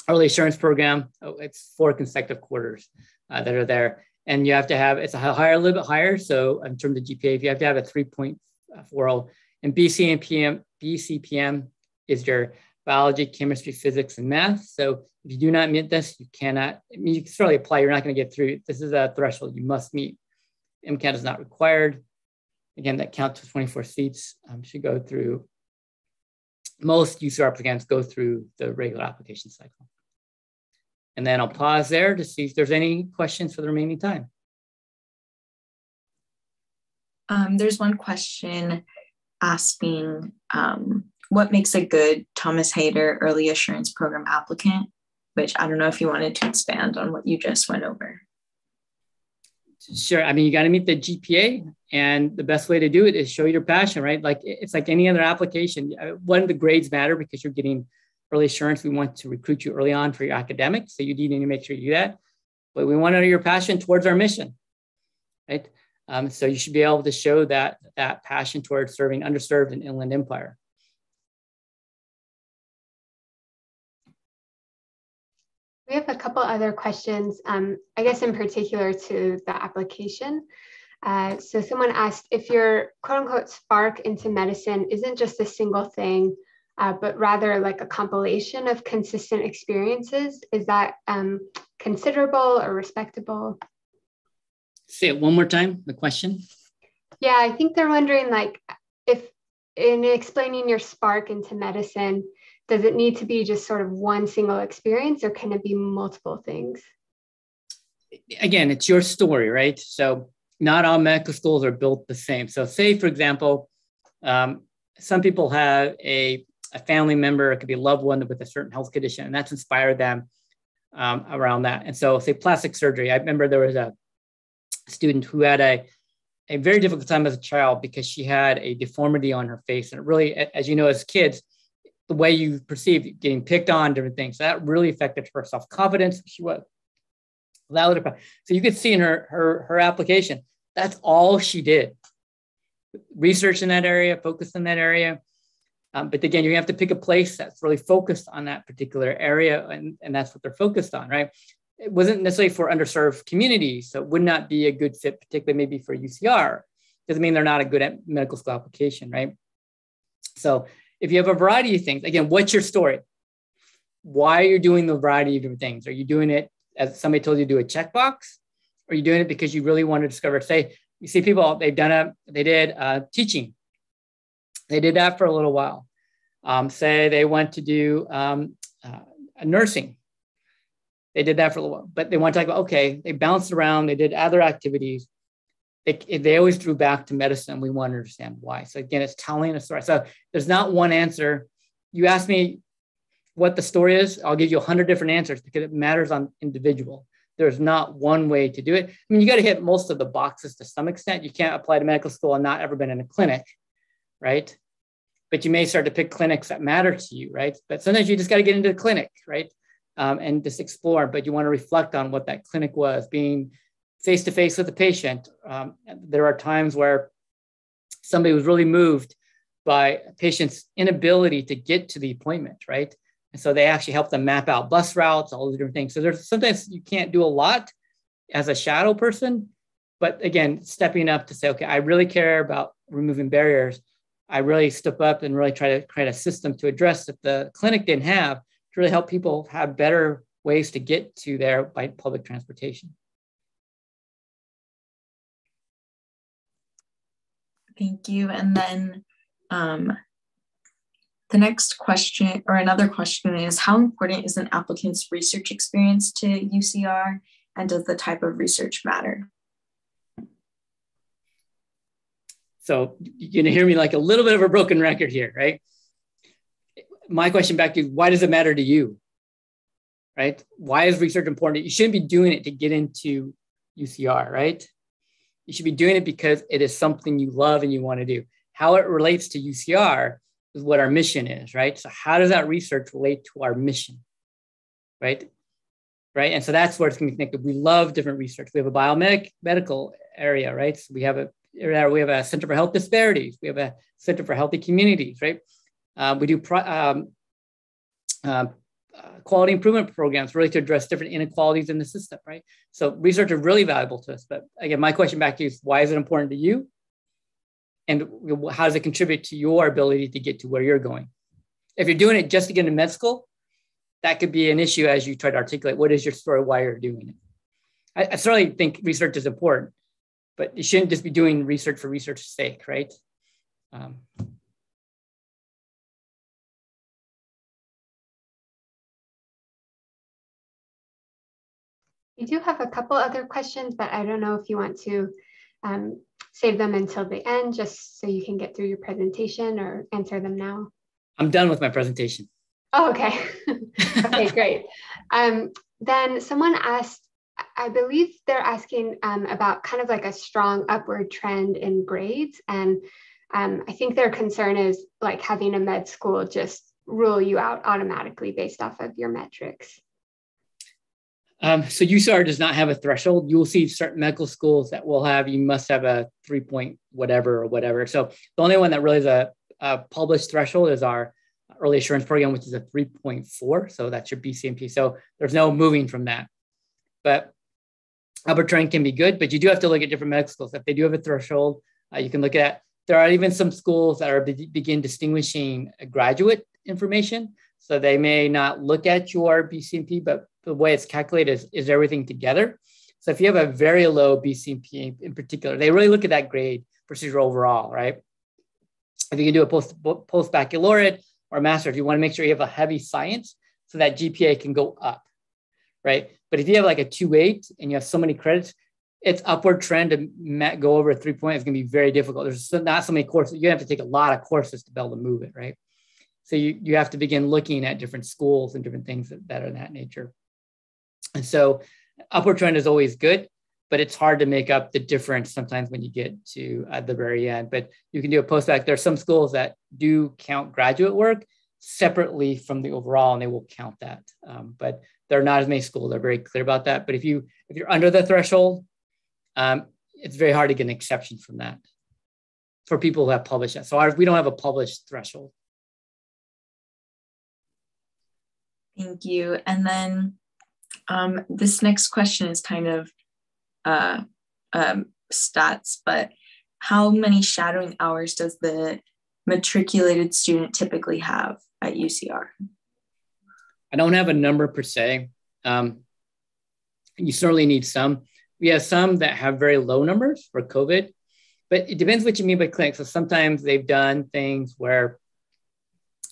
Early assurance program, it's 4 consecutive quarters that are there. And you have to have, it's a little bit higher. So in terms of GPA, if you have to have a 3.40, and BCPM is your biology, chemistry, physics, and math. So if you do not meet this, you cannot, you can certainly apply, you're not going to get through. This is a threshold you must meet. MCAT is not required. Again, that counts to 24 seats. Should go through, most UCR applicants go through the regular application cycle. And then I'll pause there to see if there's any questions for the remaining time. There's one question asking, what makes a good Thomas Hyder Early Assurance Program applicant? Which I don't know if you wanted to expand on what you just went over. Sure. I mean, you got to meet the GPA, and the best way to do it is show your passion, right? Like it's like any other application. One, the grades matter because you're getting early assurance. We want to recruit you early on for your academics. So you need to make sure you do that. But we want to know your passion towards our mission, right? So you should be able to show that passion towards serving underserved and inland empire. We have a couple other questions, I guess in particular to the application. So someone asked if your quote unquote spark into medicine isn't just a single thing, but rather like a compilation of consistent experiences. Is that considerable or respectable? Say it one more time, the question. Yeah, I think they're wondering like if in explaining your spark into medicine, does it need to be just sort of one single experience or can it be multiple things? Again, it's your story, right? So not all medical schools are built the same. So say, for example, some people have a family member, it could be a loved one with a certain health condition, and that's inspired them around that. And so say plastic surgery. I remember there was a student who had a very difficult time as a child because she had a deformity on her face. And it really, as you know, as kids, the way you perceive getting picked on, different things, that really affected her self-confidence. She was allowed to, so you could see in her application, that's all she did. Research in that area, focus in that area. But again, you have to pick a place that's really focused on that particular area, and that's what they're focused on, right? It wasn't necessarily for underserved communities, so it would not be a good fit, particularly maybe for UCR. Doesn't mean they're not a good medical school application, right? So if you have a variety of things, again, what's your story? Why are you doing the variety of different things? Are you doing it as somebody told you to do a checkbox? Or are you doing it because you really want to discover, say, you see people, they did teaching. They did that for a little while. Say they went to do nursing. They did that for a little while, but they want to talk about, okay, they bounced around, they did other activities. They always drew back to medicine. We want to understand why. So again, it's telling a story. So there's not one answer. You ask me what the story is, I'll give you 100 different answers because it matters on individual. There's not one way to do it. I mean, you got to hit most of the boxes to some extent. You can't apply to medical school and not ever been in a clinic, right? But you may start to pick clinics that matter to you, right? But sometimes you just got to get into the clinic, right? And just explore, but you want to reflect on what that clinic was, being face-to-face with the patient. There are times where somebody was really moved by a patient's inability to get to the appointment, right? And so they actually help them map out bus routes, all these different things. So there's sometimes you can't do a lot as a shadow person, but again, stepping up to say, okay, I really care about removing barriers. I really step up and really try to create a system to address that the clinic didn't have, to really help people have better ways to get to there by public transportation. Thank you. And then the next question, or another question, is how important is an applicant's research experience to UCR, and does the type of research matter? So you're gonna hear me like a little bit of a broken record here, right? My question back to you, why does it matter to you, right? Why is research important? You shouldn't be doing it to get into UCR, right? You should be doing it because it is something you love and you want to do. How it relates to UCR is what our mission is, right? So how does that research relate to our mission, right? Right, and so that's where it's going to be connected. We love different research. We have a biomedical area, right? So we have a Center for Health Disparities. We have a Center for Healthy Communities, right? We do quality improvement programs really to address different inequalities in the system, right? So research is really valuable to us. But again, my question back to you is, why is it important to you? And how does it contribute to your ability to get to where you're going? If you're doing it just to get into med school, that could be an issue as you try to articulate what is your story, why you're doing it. I certainly think research is important, but you shouldn't just be doing research for research's sake, right? We do have a couple other questions, but I don't know if you want to save them until the end, just so you can get through your presentation, or answer them now. I'm done with my presentation. Oh, okay. Okay, great. Then someone asked, I believe they're asking about kind of like a strong upward trend in grades. And I think their concern is like having a med school just rule you out automatically based off of your metrics. So UCR does not have a threshold. You will see certain medical schools that will have, you must have a 3 point whatever or whatever. So the only one that really is a published threshold is our early assurance program, which is a 3.4. So that's your BCMP. So there's no moving from that. But upper trend can be good, but you do have to look at different medical schools. If they do have a threshold, you can look at, there are even some schools that are begin distinguishing graduate information. So they may not look at your BCMP, but the way it's calculated is everything together. So if you have a very low BCMP in particular, they really look at that grade versus your overall, right? If you can do a post-baccalaureate or a master, if you want to make sure you have a heavy science so that GPA can go up, right? But if you have like a 2.8 and you have so many credits, it's upward trend to go over a 3 point. It's going to be very difficult. There's not so many courses. You have to take a lot of courses to be able to move it, right? So you have to begin looking at different schools and different things that are in that nature. And so upward trend is always good, but it's hard to make up the difference sometimes when you get to at the very end. But you can do a postbac. There are some schools that do count graduate work separately from the overall, and they will count that. But there are not as many schools that are very clear about that. But if you're under the threshold, it's very hard to get an exception from that for people who have published that. So we don't have a published threshold. Thank you. And then this next question is kind of stats, but how many shadowing hours does the matriculated student typically have at UCR? I don't have a number per se. You certainly need some. We have some that have very low numbers for COVID, but it depends what you mean by clinic. So sometimes they've done things where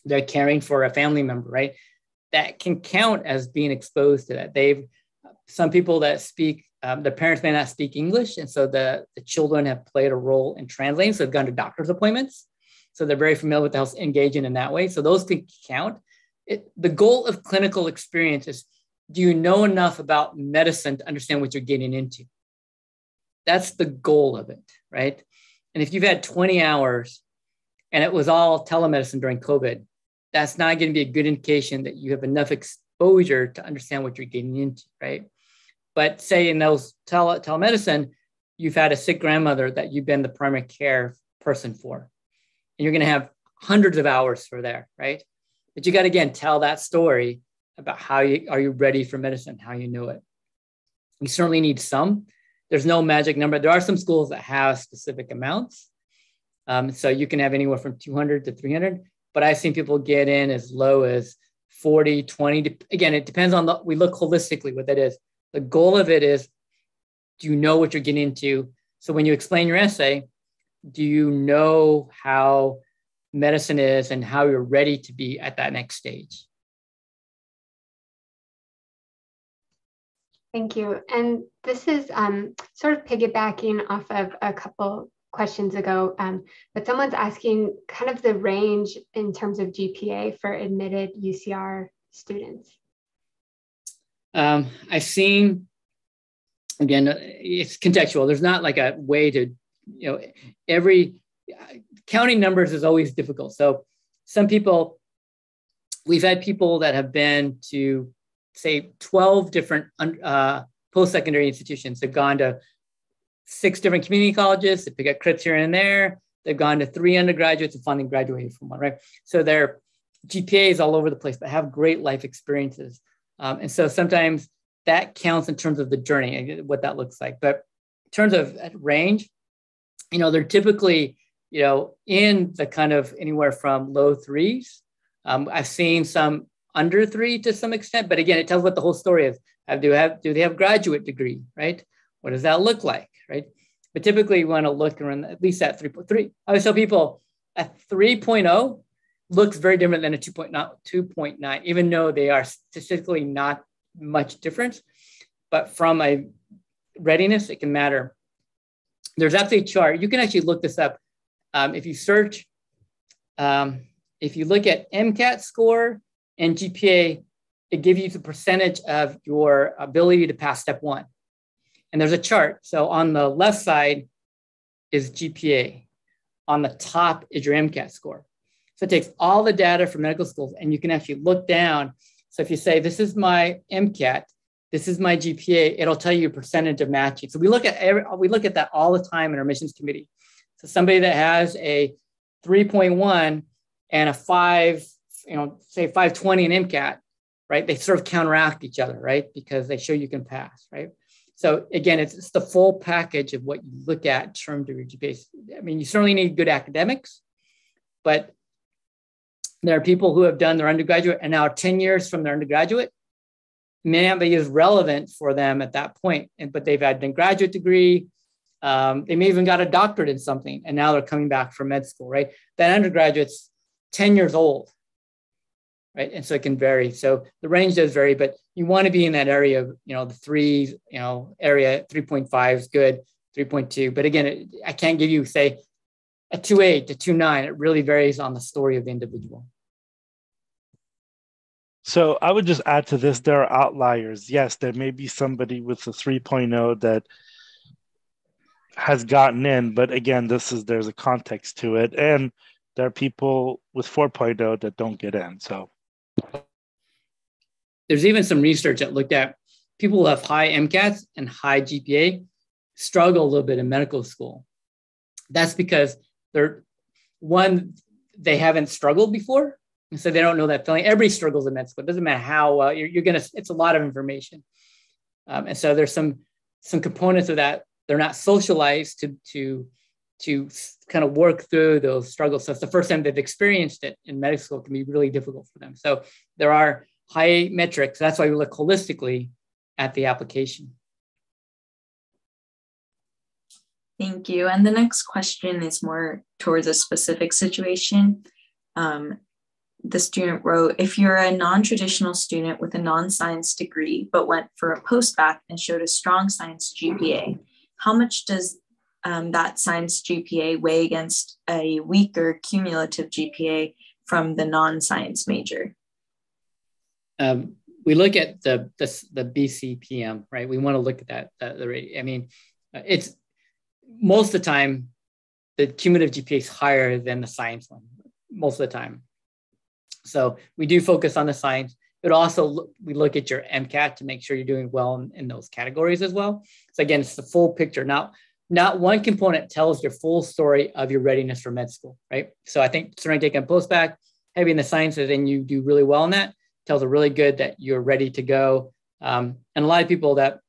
they're caring for a family member, right? That can count as being exposed to that. Some people that speak, the parents may not speak English, and so the children have played a role in translating. So they've gone to doctor's appointments. So they're very familiar with the health, engaging in that way. So those can count. The goal of clinical experience is, do you know enough about medicine to understand what you're getting into? That's the goal of it, right? And if you've had 20 hours and it was all telemedicine during COVID, that's not going to be a good indication that you have enough exposure to understand what you're getting into, right? But say in those telemedicine, you've had a sick grandmother that you've been the primary care person for, and you're going to have hundreds of hours for there, right? But you got to, again, tell that story about how are you ready for medicine, how you know it. You certainly need some. There's no magic number. There are some schools that have specific amounts. So you can have anywhere from 200 to 300, but I've seen people get in as low as 40, 20. Again, it depends on we look holistically what that is. The goal of it is, do you know what you're getting into? So when you explain your essay, do you know how medicine is and how you're ready to be at that next stage? Thank you. And this is sort of piggybacking off of a couple questions ago, but someone's asking kind of the range in terms of GPA for admitted UCR students. I've seen, again, it's contextual. There's not like a way to, counting numbers is always difficult. So some people, we've had people that have been to, say, 12 different post-secondary institutions. They've gone to 6 different community colleges. They pick up credits here and there. They've gone to 3 undergraduates and finally graduated from one, right? So their GPA is all over the place, but have great life experiences. And so sometimes that counts in terms of the journey, what that looks like. But in terms of range, they're typically, in the kind of anywhere from low 3s. I've seen some under 3 to some extent, but again, it tells what the whole story is. Do they have graduate degree, right? What does that look like, right? But typically you want to look around at least at 3.3. I always tell people a 3.0 looks very different than a 2.9, even though they are statistically not much different, but from a readiness, it can matter. There's actually a chart. You can actually look this up. If you search, if you look at MCAT score and GPA, it gives you the percentage of your ability to pass step 1. And there's a chart. So on the left side is GPA. On the top is your MCAT score. So it takes all the data from medical schools and you can actually look down. So if you say, this is my MCAT, this is my GPA, it'll tell you a percentage of matching. So we look at that all the time in our admissions committee. So somebody that has a 3.1 and a 5.4 say 520 in MCAT, right? They sort of counteract each other, right? Because they show you can pass, right? So again, it's the full package of what you look at in terms of your GPA. I mean, you certainly need good academics, but there are people who have done their undergraduate and now 10 years from their undergraduate may not be as relevant for them at that point, but they've had a graduate degree. They may even got a doctorate in something, and now they're coming back from med school, right? That undergraduate's 10 years old, right? And so it can vary. So the range does vary, but you want to be in that area of, the threes, area 3.5 is good, 3.2. But again, I can't give you, say, a 2.8 to 2.9. It really varies on the story of the individual. So I would just add to this, there are outliers. Yes, there may be somebody with a 3.0 that has gotten in, but again, there's a context to it. And there are people with 4.0 that don't get in. So there's even some research that looked at people who have high MCATs and high GPA struggle a little bit in medical school. That's because they haven't struggled before. And so they don't know that feeling. Everybody struggles in med school. It doesn't matter how well it's a lot of information. And so there's some components of that. They're not socialized to kind of work through those struggles. So it's the first time they've experienced it in medical school. It can be really difficult for them. So there are high metrics. That's why we look holistically at the application. Thank you. And the next question is more towards a specific situation. The student wrote, if you're a non-traditional student with a non-science degree, but went for a PostBack and showed a strong science GPA, how much does that science GPA weigh against a weaker cumulative GPA from the non-science major? We look at the BCPM, right? We want to look at that. I mean, it's most of the time, the cumulative GPA is higher than the science one, most of the time. So we do focus on the science, but also we look at your MCAT to make sure you're doing well in those categories as well. So again, it's the full picture. Not one component tells your full story of your readiness for med school, right? So I think certainly taking a postback, heavy in the sciences, and you do really well in that, tells a really good that you're ready to go. And a lot of people that,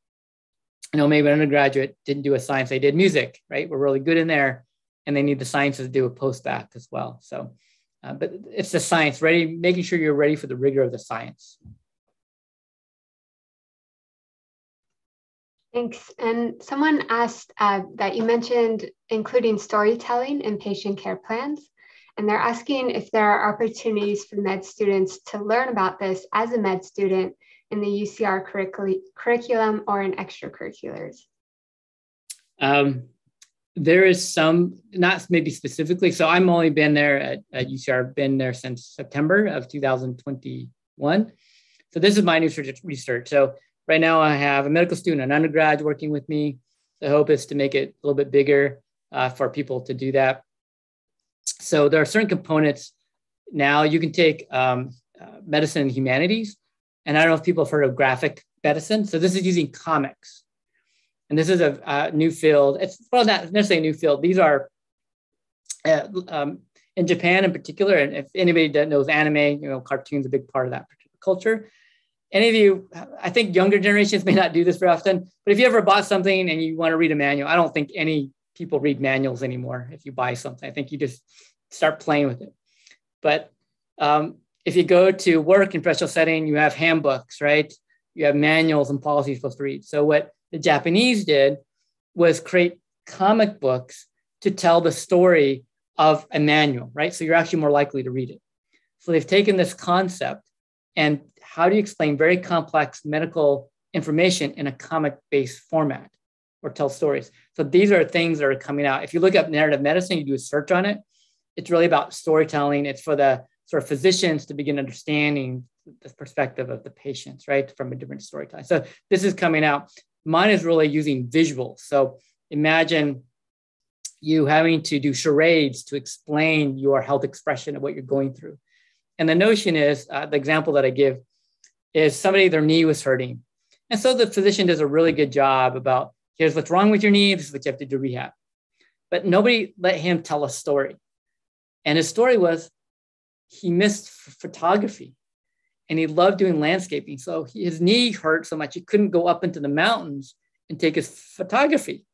maybe an undergraduate didn't do a science, they did music, right? We're really good in there, and they need the sciences to do a postback as well. So, but it's the science, making sure you're ready for the rigor of the science. Thanks. And someone asked that you mentioned including storytelling in patient care plans. And they're asking if there are opportunities for med students to learn about this as a med student in the UCR curriculum or in extracurriculars. There is some, not maybe specifically. So I'm only been there at UCR, I've been there since September of 2021. So this is my new research. So right now I have a medical student, an undergrad working with me. The hope is to make it a little bit bigger for people to do that. So there are certain components. Now you can take medicine and humanities. And I don't know if people have heard of graphic medicine. So this is using comics. And this is a new field. It's not necessarily a new field. These are in Japan in particular. And if anybody that knows anime, cartoons are a big part of that particular culture. Any of you, I think younger generations may not do this very often, but if you ever bought something and you want to read a manual, I don't think any people read manuals anymore. If you buy something, I think you just start playing with it. But if you go to work in professional setting, you have handbooks, right? You have manuals and policies you're supposed to read. So what the Japanese did was create comic books to tell the story of a manual, right? So you're actually more likely to read it. So they've taken this concept and how do you explain very complex medical information in a comic-based format or tell stories? So these are things that are coming out. If you look up narrative medicine, you do a search on it, it's really about storytelling. It's for the sort of physicians to begin understanding the perspective of the patients, right? From a different storytelling. So this is coming out. Mine is really using visuals. So imagine you having to do charades to explain your health expression of what you're going through. And the notion is, the example that I give is somebody, their knee was hurting. And so the physician does a really good job about, here's what's wrong with your knee, this is what you have to do rehab. But nobody let him tell a story. And his story was, he missed photography and he loved doing landscaping. So his knee hurt so much he couldn't go up into the mountains and take his photography.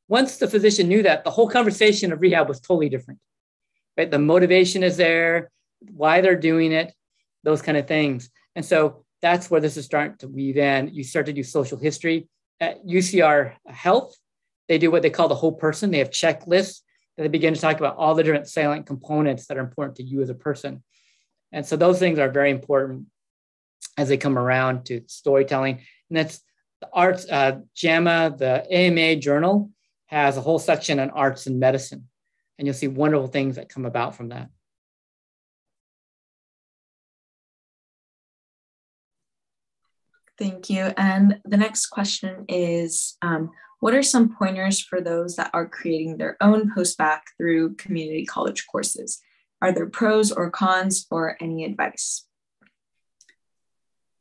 Once the physician knew that, the whole conversation of rehab was totally different, right? The motivation is there, why they're doing it, those kind of things. And so that's where this is starting to weave in. You start to do social history. At UCR Health, they do what they call the whole person. They have checklists that they begin to talk about all the different salient components that are important to you as a person. And so those things are very important as they come around to storytelling. And that's the arts, JAMA, the AMA journal has a whole section on arts and medicine. And you'll see wonderful things that come about from that. Thank you. And the next question is, what are some pointers for those that are creating their own postback through community college courses? Are there pros or cons or any advice?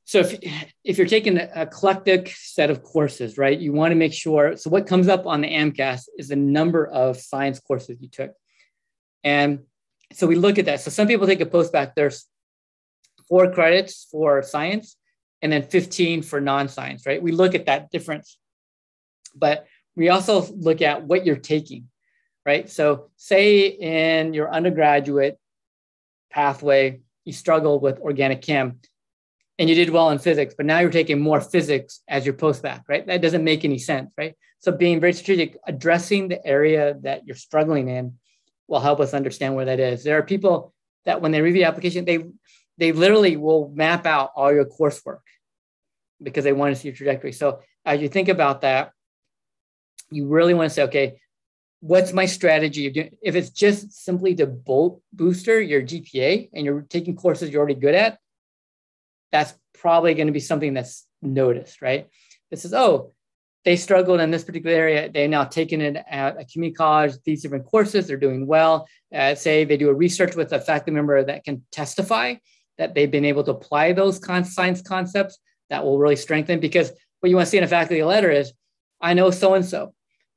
So if you're taking a eclectic set of courses, right, you want to make sure, so what comes up on the AMCAS is the number of science courses you took. And so we look at that. So some people take a postback, there's 4 credits for science and then 15 for non-science, right? We look at that difference, but we also look at what you're taking, right? So say in your undergraduate pathway, you struggled with organic chem, and you did well in physics, but now you're taking more physics as your postback, right? That doesn't make any sense, right? So being very strategic, addressing the area that you're struggling in will help us understand where that is. There are people that when they review the application, they literally will map out all your coursework because they want to see your trajectory. So as you think about that, you really want to say, okay, what's my strategy of doing? If it's just simply to booster your GPA and you're taking courses you're already good at, that's probably going to be something that's noticed, right? This is, oh, they struggled in this particular area. They're now taking it at a community college, these different courses, they're doing well. Say they do a research with a faculty member that can testify that they've been able to apply those science concepts, that will really strengthen, because what you want to see in a faculty letter is, I know so-and-so,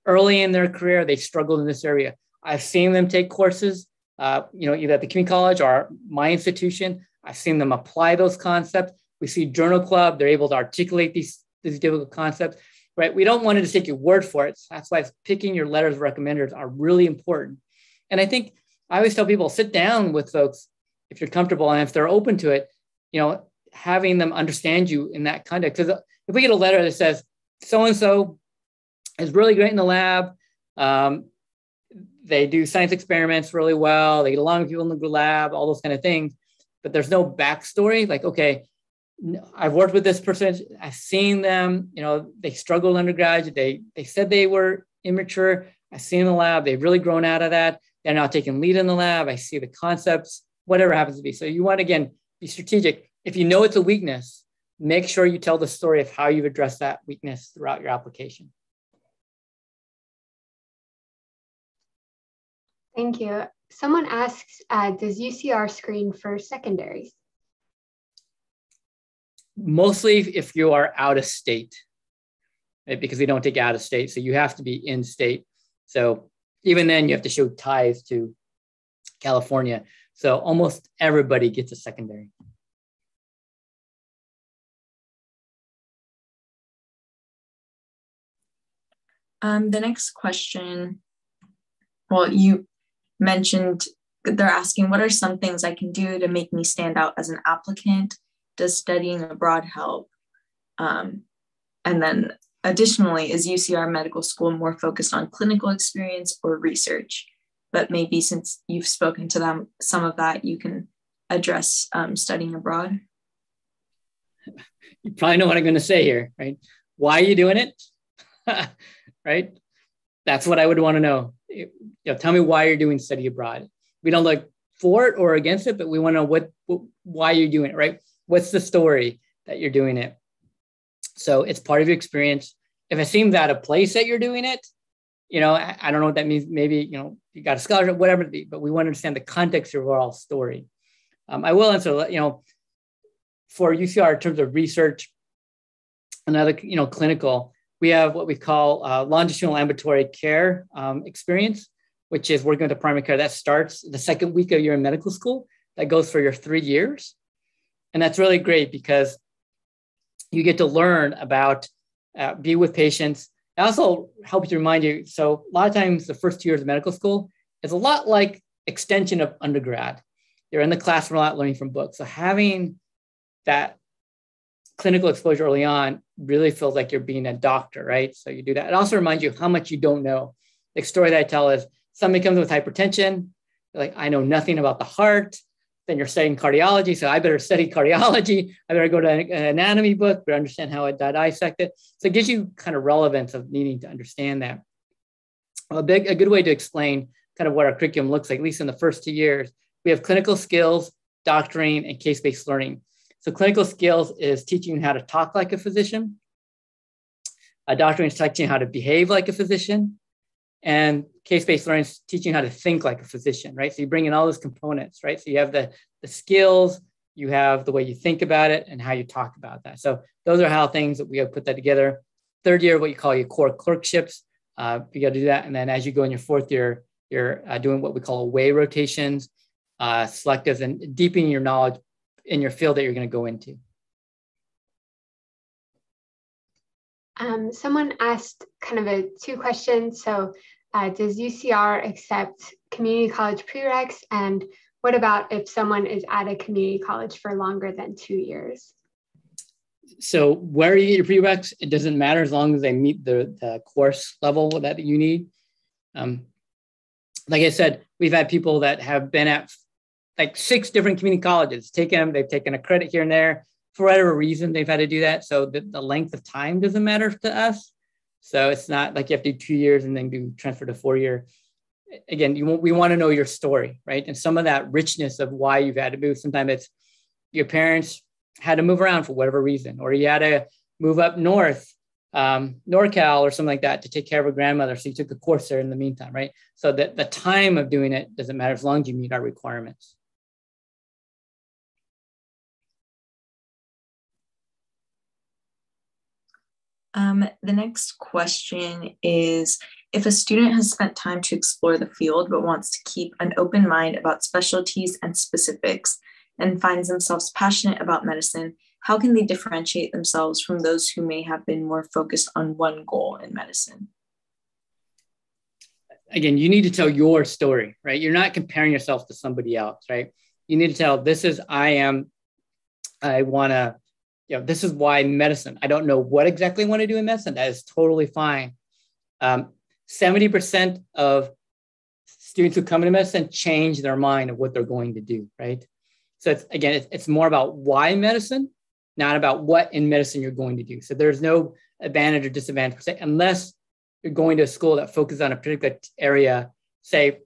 early in their career, they struggled in this area. I've seen them take courses, either at the community college or my institution. I've seen them apply those concepts. We see Journal Club, they're able to articulate these difficult concepts, right? We don't want to just take your word for it. That's why picking your letters of recommenders are really important. And I think I always tell people, sit down with folks if you're comfortable and if they're open to it, having them understand you in that context. Because if we get a letter that says, so-and-so is really great in the lab, they do science experiments really well, they get along with people in the lab, all those kind of things, but there's no backstory, like, okay, I've worked with this person, I've seen them, they struggled undergraduate, they said they were immature, I've seen in the lab, they've really grown out of that, they're now taking lead in the lab, I see the concepts, whatever happens to be. So you want, again, be strategic. If you know it's a weakness, make sure you tell the story of how you've addressed that weakness throughout your application. Thank you. Someone asks, does UCR screen for secondaries? Mostly if you are out of state, right? Because they don't take out of state. So you have to be in state. So even then you have to show ties to California. So almost everybody gets a secondary. The next question, well, you mentioned, they're asking, what are some things I can do to make me stand out as an applicant? Does studying abroad help? And then additionally, is UCR Medical School more focused on clinical experience or research? But maybe since you've spoken to them, some of that you can address studying abroad. You probably know what I'm going to say here, right? Why are you doing it? Right? That's what I would want to know. Tell me why you're doing study abroad. We don't look for it or against it, but we want to know why you're doing it, right? What's the story that you're doing it? So it's part of your experience. If it seems out of place that you're doing it, I don't know what that means. Maybe, you got a scholarship, whatever it be, but we want to understand the context of your overall story. I will answer, for UCR in terms of research and other, clinical, we have what we call longitudinal ambulatory care experience, which is working with the primary care. That starts the second week of you're in medical school. that goes for your 3 years. And that's really great because you get to learn about, be with patients. It also helps to remind you. So a lot of times the first 2 years of medical school is a lot like extension of undergrad. You're in the classroom a lot learning from books. So having that clinical exposure early on really feels like you're being a doctor, right? So you do that. It also reminds you how much you don't know. The story that I tell is somebody comes with hypertension, you're like, I know nothing about the heart. Then you're studying cardiology. So I better study cardiology. I better go to an anatomy book, better understand how it dissect it. So it gives you kind of relevance of needing to understand that. A good way to explain kind of what our curriculum looks like, at least in the first 2 years, we have clinical skills, doctoring, and case-based learning. So clinical skills is teaching you how to talk like a physician. Doctoring is teaching you how to behave like a physician. And case-based learning is teaching you how to think like a physician, right? So you bring in all those components, right? So you have the skills, you have the way you think about it, and how you talk about that. So those are how things that we have put that together. Third year, what you call your core clerkships, you got to do that. And then as you go in your fourth year, you're doing what we call away rotations, selectives, and deepening your knowledge in your field that you're going to go into. Someone asked kind of two questions. So does UCR accept community college prereqs? And what about if someone is at a community college for longer than 2 years? So where you get your prereqs, it doesn't matter as long as they meet the course level that you need. Like I said, we've had people that have been at like 6 different community colleges, they've taken a credit here and there. For whatever reason, they've had to do that. So the length of time doesn't matter to us. So it's not like you have to do 2 years and then do transfer to 4 year. Again, we want to know your story, right? And some of that richness of why you've had to move. Sometimes it's your parents had to move around for whatever reason, or you had to move up north, NorCal or something like that to take care of a grandmother. So you took a course there in the meantime, right? So that the time of doing it doesn't matter as long as you meet our requirements. The next question is, if a student has spent time to explore the field but wants to keep an open mind about specialties and specifics and finds themselves passionate about medicine, how can they differentiate themselves from those who may have been more focused on one goal in medicine? Again, you need to tell your story, right? You're not comparing yourself to somebody else, right? You need to tell, this is this is why medicine. I don't know what exactly I want to do in medicine. That is totally fine. 70% of students who come into medicine change their mind of what they're going to do, right? So it's more about why medicine, not about what in medicine you're going to do. So there's no advantage or disadvantage per se, unless you're going to a school that focuses on a particular area. Say,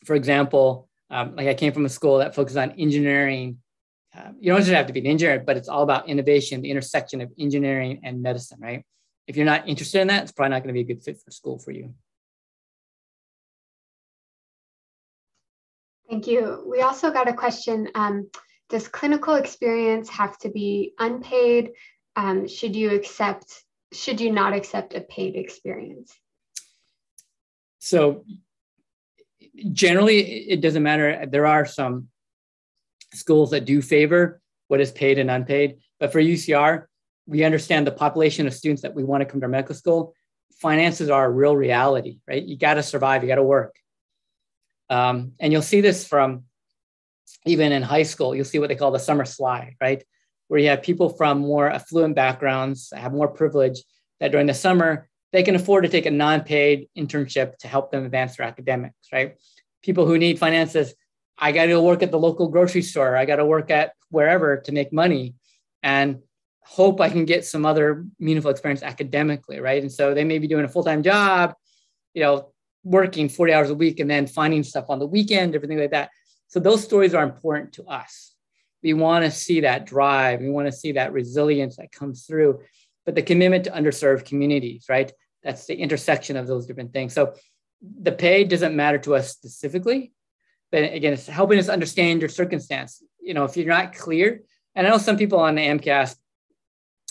for example, like I came from a school that focuses on engineering. You don't just have to be an engineer, but it's all about innovation, the intersection of engineering and medicine, right? If you're not interested in that, it's probably not going to be a good fit for school for you. Thank you. We also got a question, does clinical experience have to be unpaid? Should you not accept a paid experience? So generally, it doesn't matter. There are some schools that do favor what is paid and unpaid. But for UCR, we understand the population of students that we want to come to our medical school. Finances are a real reality, right? You got to survive, you got to work. And you'll see this from even in high school, you'll see what they call the summer slide, right? Where you have people from more affluent backgrounds, have more privilege, that during the summer, they can afford to take a non-paid internship to help them advance their academics, right? People who need finances, I got to go work at the local grocery store. I got to work at wherever to make money and hope I can get some other meaningful experience academically, right? And so they may be doing a full-time job, working 40 hours a week and then finding stuff on the weekend, everything like that. So those stories are important to us. We want to see that drive. We want to see that resilience that comes through, but the commitment to underserved communities, right? That's the intersection of those different things. So the pay doesn't matter to us specifically. But again, it's helping us understand your circumstance. If you're not clear, and I know some people on the AMCAS,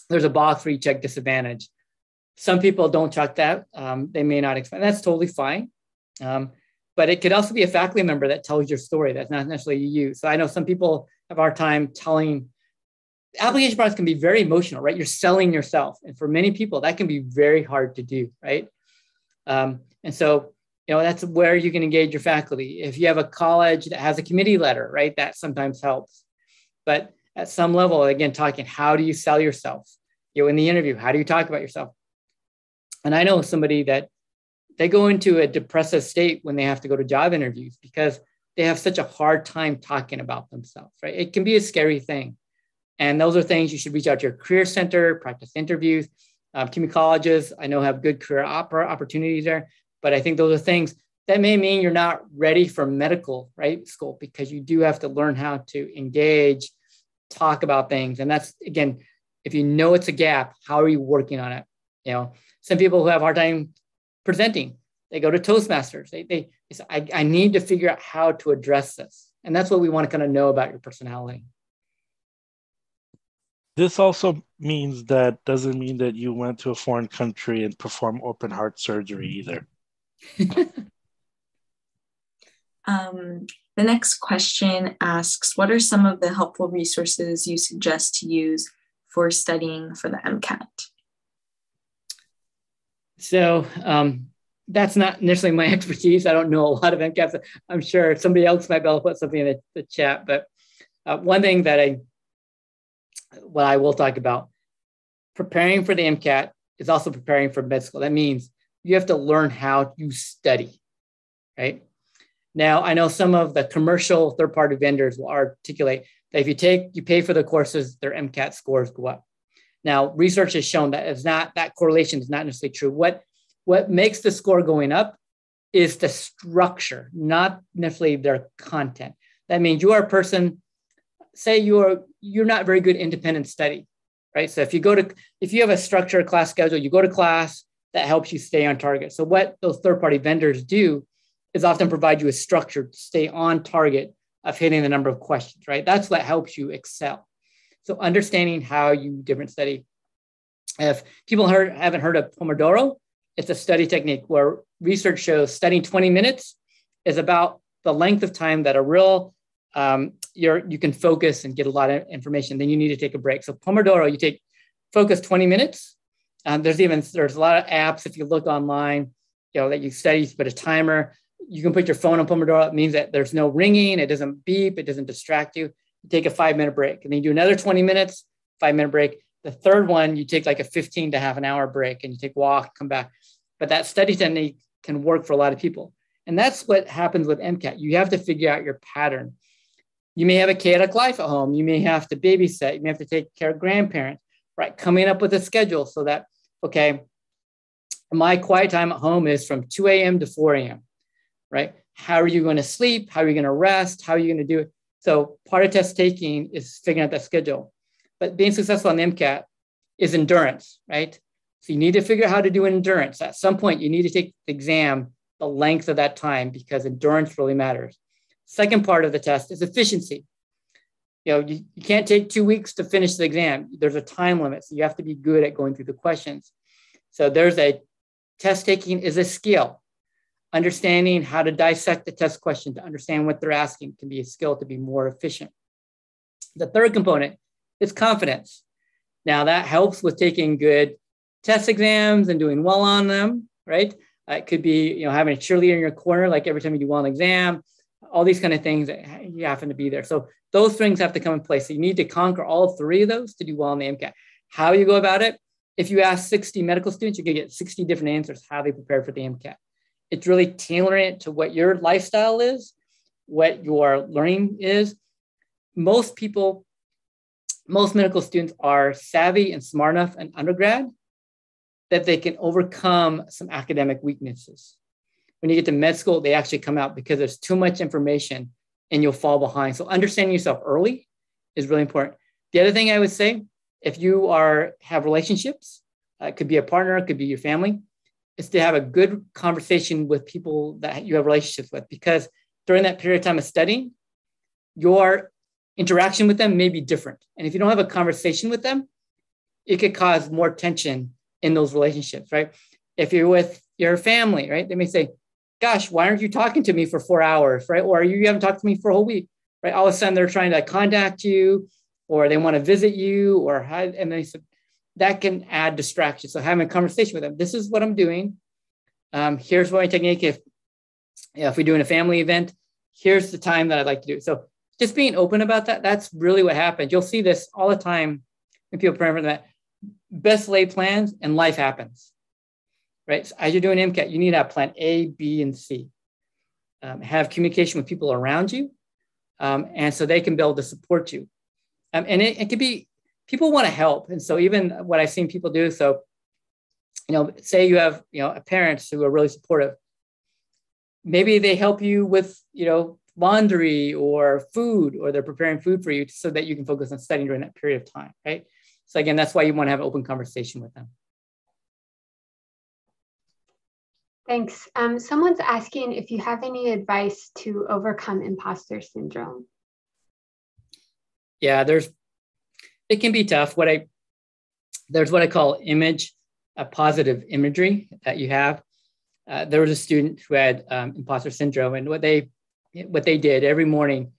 there's a box where you check disadvantage. Some people don't check that. They may not expect. That's totally fine. but it could also be a faculty member that tells your story. That's not necessarily you. So I know some people have a hard time telling. Application process can be very emotional, right? You're selling yourself. And for many people, that can be very hard to do, right? And so, that's where you can engage your faculty. If you have a college that has a committee letter, right, that sometimes helps. But at some level, again, talking, how do you sell yourself? In the interview, how do you talk about yourself? And I know somebody that they go into a depressive state when they have to go to job interviews because they have such a hard time talking about themselves, right? It can be a scary thing. And those are things you should reach out to your career center, practice interviews. Community colleges, I know, have good career opportunities there. But I think those are things that may mean you're not ready for medical, right, school, because you do have to learn how to engage, talk about things. And that's, again, if you know it's a gap, how are you working on it? Some people who have a hard time presenting, they go to Toastmasters. They say, I need to figure out how to address this. And that's what we want to kind of know about your personality. This also doesn't mean that you went to a foreign country and performed open heart surgery either. The next question asks, what are some of the helpful resources you suggest to use for studying for the MCAT? So that's not necessarily my expertise. I don't know a lot of MCATs. I'm sure somebody else might be able to put something in the chat. But one thing that what I will talk about, preparing for the MCAT is also preparing for med school. That means you have to learn how you study, right? Now, I know some of the commercial third-party vendors will articulate that if you pay for the courses, their MCAT scores go up. Now, research has shown that correlation is not necessarily true. What makes the score going up is the structure, not necessarily their content. That means you are a person, say you're not very good independent study, right? So if you have a structured class schedule, you go to class, that helps you stay on target. So what those third-party vendors do is often provide you a structure to stay on target of hitting the number of questions, right? That's what helps you excel. So understanding how you different study. If people haven't heard of Pomodoro, it's a study technique where research shows studying 20 minutes is about the length of time that a real you can focus and get a lot of information. Then you need to take a break. So Pomodoro, you focus 20 minutes. There's a lot of apps, if you look online, that you study, you put a timer. You can put your phone on Pomodoro. It means that there's no ringing. It doesn't beep. It doesn't distract you. You take a 5-minute break and then you do another 20 minutes, 5-minute break. The third one, you take like a 15 to half an hour break and you take a walk, come back. But that study technique can work for a lot of people. And that's what happens with MCAT. You have to figure out your pattern. You may have a chaotic life at home. You may have to babysit. You may have to take care of grandparents, right? Coming up with a schedule so that, okay, my quiet time at home is from 2 a.m. to 4 a.m., right? How are you going to sleep? How are you going to rest? How are you going to do it? So part of test taking is figuring out that schedule. But being successful on the MCAT is endurance, right? So you need to figure out how to do endurance. At some point, you need to take the exam the length of that time because endurance really matters. Second part of the test is efficiency. You can't take 2 weeks to finish the exam. There's a time limit, so you have to be good at going through the questions. So test taking is a skill. Understanding how to dissect the test question to understand what they're asking can be a skill to be more efficient. The third component is confidence. Now that helps with taking good test exams and doing well on them, right? It could be, having a cheerleader in your corner, like every time you do well on an exam, all these kind of things that you happen to be there. So those things have to come in place. So you need to conquer all 3 of those to do well on the MCAT. How you go about it? If you ask 60 medical students, you're going to get 60 different answers, how they prepare for the MCAT. It's really tailoring it to what your lifestyle is, what your learning is. Most medical students are savvy and smart enough in undergrad that they can overcome some academic weaknesses. When you get to med school, they actually come out because there's too much information and you'll fall behind. So understanding yourself early is really important. The other thing I would say, if you have relationships, it could be a partner, it could be your family, is to have a good conversation with people that you have relationships with, because during that period of time of studying, your interaction with them may be different. And if you don't have a conversation with them, it could cause more tension in those relationships, right? If you're with your family, right, they may say, gosh, why aren't you talking to me for 4 hours, right? Or you haven't talked to me for a whole week, right? All of a sudden they're trying to contact you, or they want to visit you, and they said that can add distraction. So having a conversation with them, this is what I'm doing. Here's my technique. If we're doing a family event, here's the time that I'd like to do it. So just being open about that, that's really what happens. You'll see this all the time when people prepare for that. Best laid plans and life happens, right? So as you're doing MCAT, you need to have plan A, B, and C. Have communication with people around you, and so they can be able to support you. And it could be, people want to help. And so even what I've seen people do, so, say you have, parents who are really supportive. Maybe they help you with, laundry or food, or they're preparing food for you so that you can focus on studying during that period of time, right? So again, that's why you want to have an open conversation with them. Thanks. Someone's asking if you have any advice to overcome imposter syndrome. Yeah, it can be tough. There's what I call positive imagery that you have. There was a student who had imposter syndrome, and what they did every morning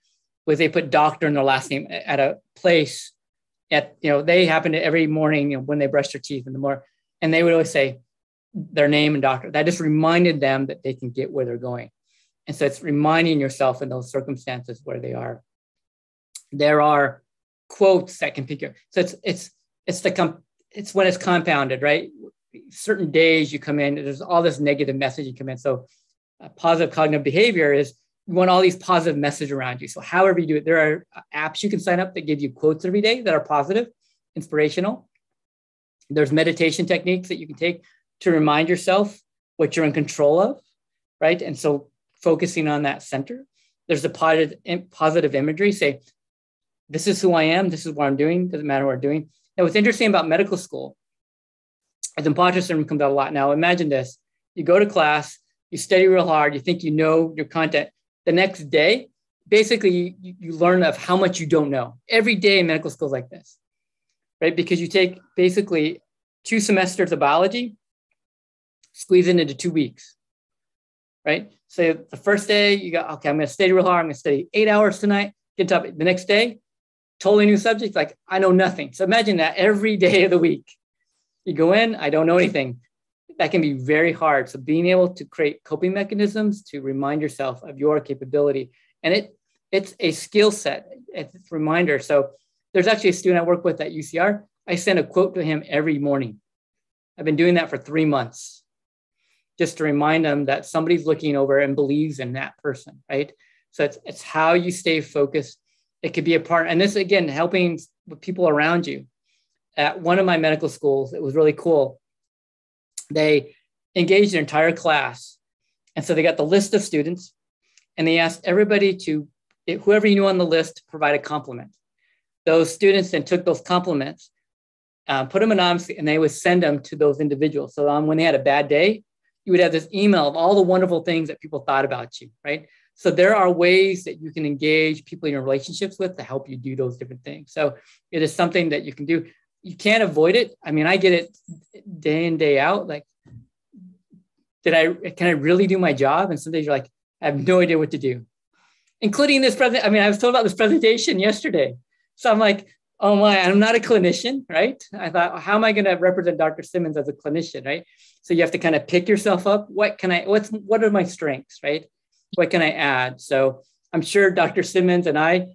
was they put doctor in their last name at a place they happened to every morning when they brushed their teeth in the morning, and they would always say their name and doctor. That just reminded them that they can get where they're going. And so it's reminding yourself in those circumstances where they are. There are quotes that can pick you. So it's when it's compounded, right? Certain days you come in, there's all this negative message you come in. So positive cognitive behavior is you want all these positive messages around you. So however you do it, there are apps you can sign up that give you quotes every day that are positive, inspirational. There's meditation techniques that you can take to remind yourself what you're in control of, right? And so focusing on that center. There's the positive imagery. Say, this is who I am. This is what I'm doing. Doesn't matter what I'm doing. Now, what's interesting about medical school is imposter syndrome comes out a lot. Now, imagine this. You go to class, you study real hard, you think you know your content. The next day, basically, you learn of how much you don't know. Every day in medical school is like this, right? Because you take basically 2 semesters of biology, squeeze it into 2 weeks, right? So the first day, you go, okay, I'm going to study real hard. I'm going to study 8 hours tonight. Get up the next day, totally new subject. Like, I know nothing. So imagine that every day of the week. You go in, I don't know anything. That can be very hard. So being able to create coping mechanisms to remind yourself of your capability. And it's a skill set. It's a reminder. So there's actually a student I work with at UCR. I send a quote to him every morning. I've been doing that for 3 months, just to remind them that somebody's looking over and believes in that person, right? So it's how you stay focused. It could be a part, and this again, helping with people around you. At one of my medical schools, it was really cool. They engaged their entire class. And so they got the list of students, and they asked everybody to, whoever you knew on the list, provide a compliment. Those students then took those compliments, put them anonymously, and they would send them to those individuals. So when they had a bad day, you would have this email of all the wonderful things that people thought about you, right? So there are ways that you can engage people in your relationships with to help you do those different things. So it is something that you can do. You can't avoid it. I mean, I get it day in, day out. Like, can I really do my job? And some days you're like, I have no idea what to do, including this present. I mean, I was told about this presentation yesterday. So I'm like, oh my, I'm not a clinician, right? I thought, how am I going to represent Dr. Simmons as a clinician, right? So you have to kind of pick yourself up. What are my strengths, right? What can I add? So I'm sure Dr. Simmons and I,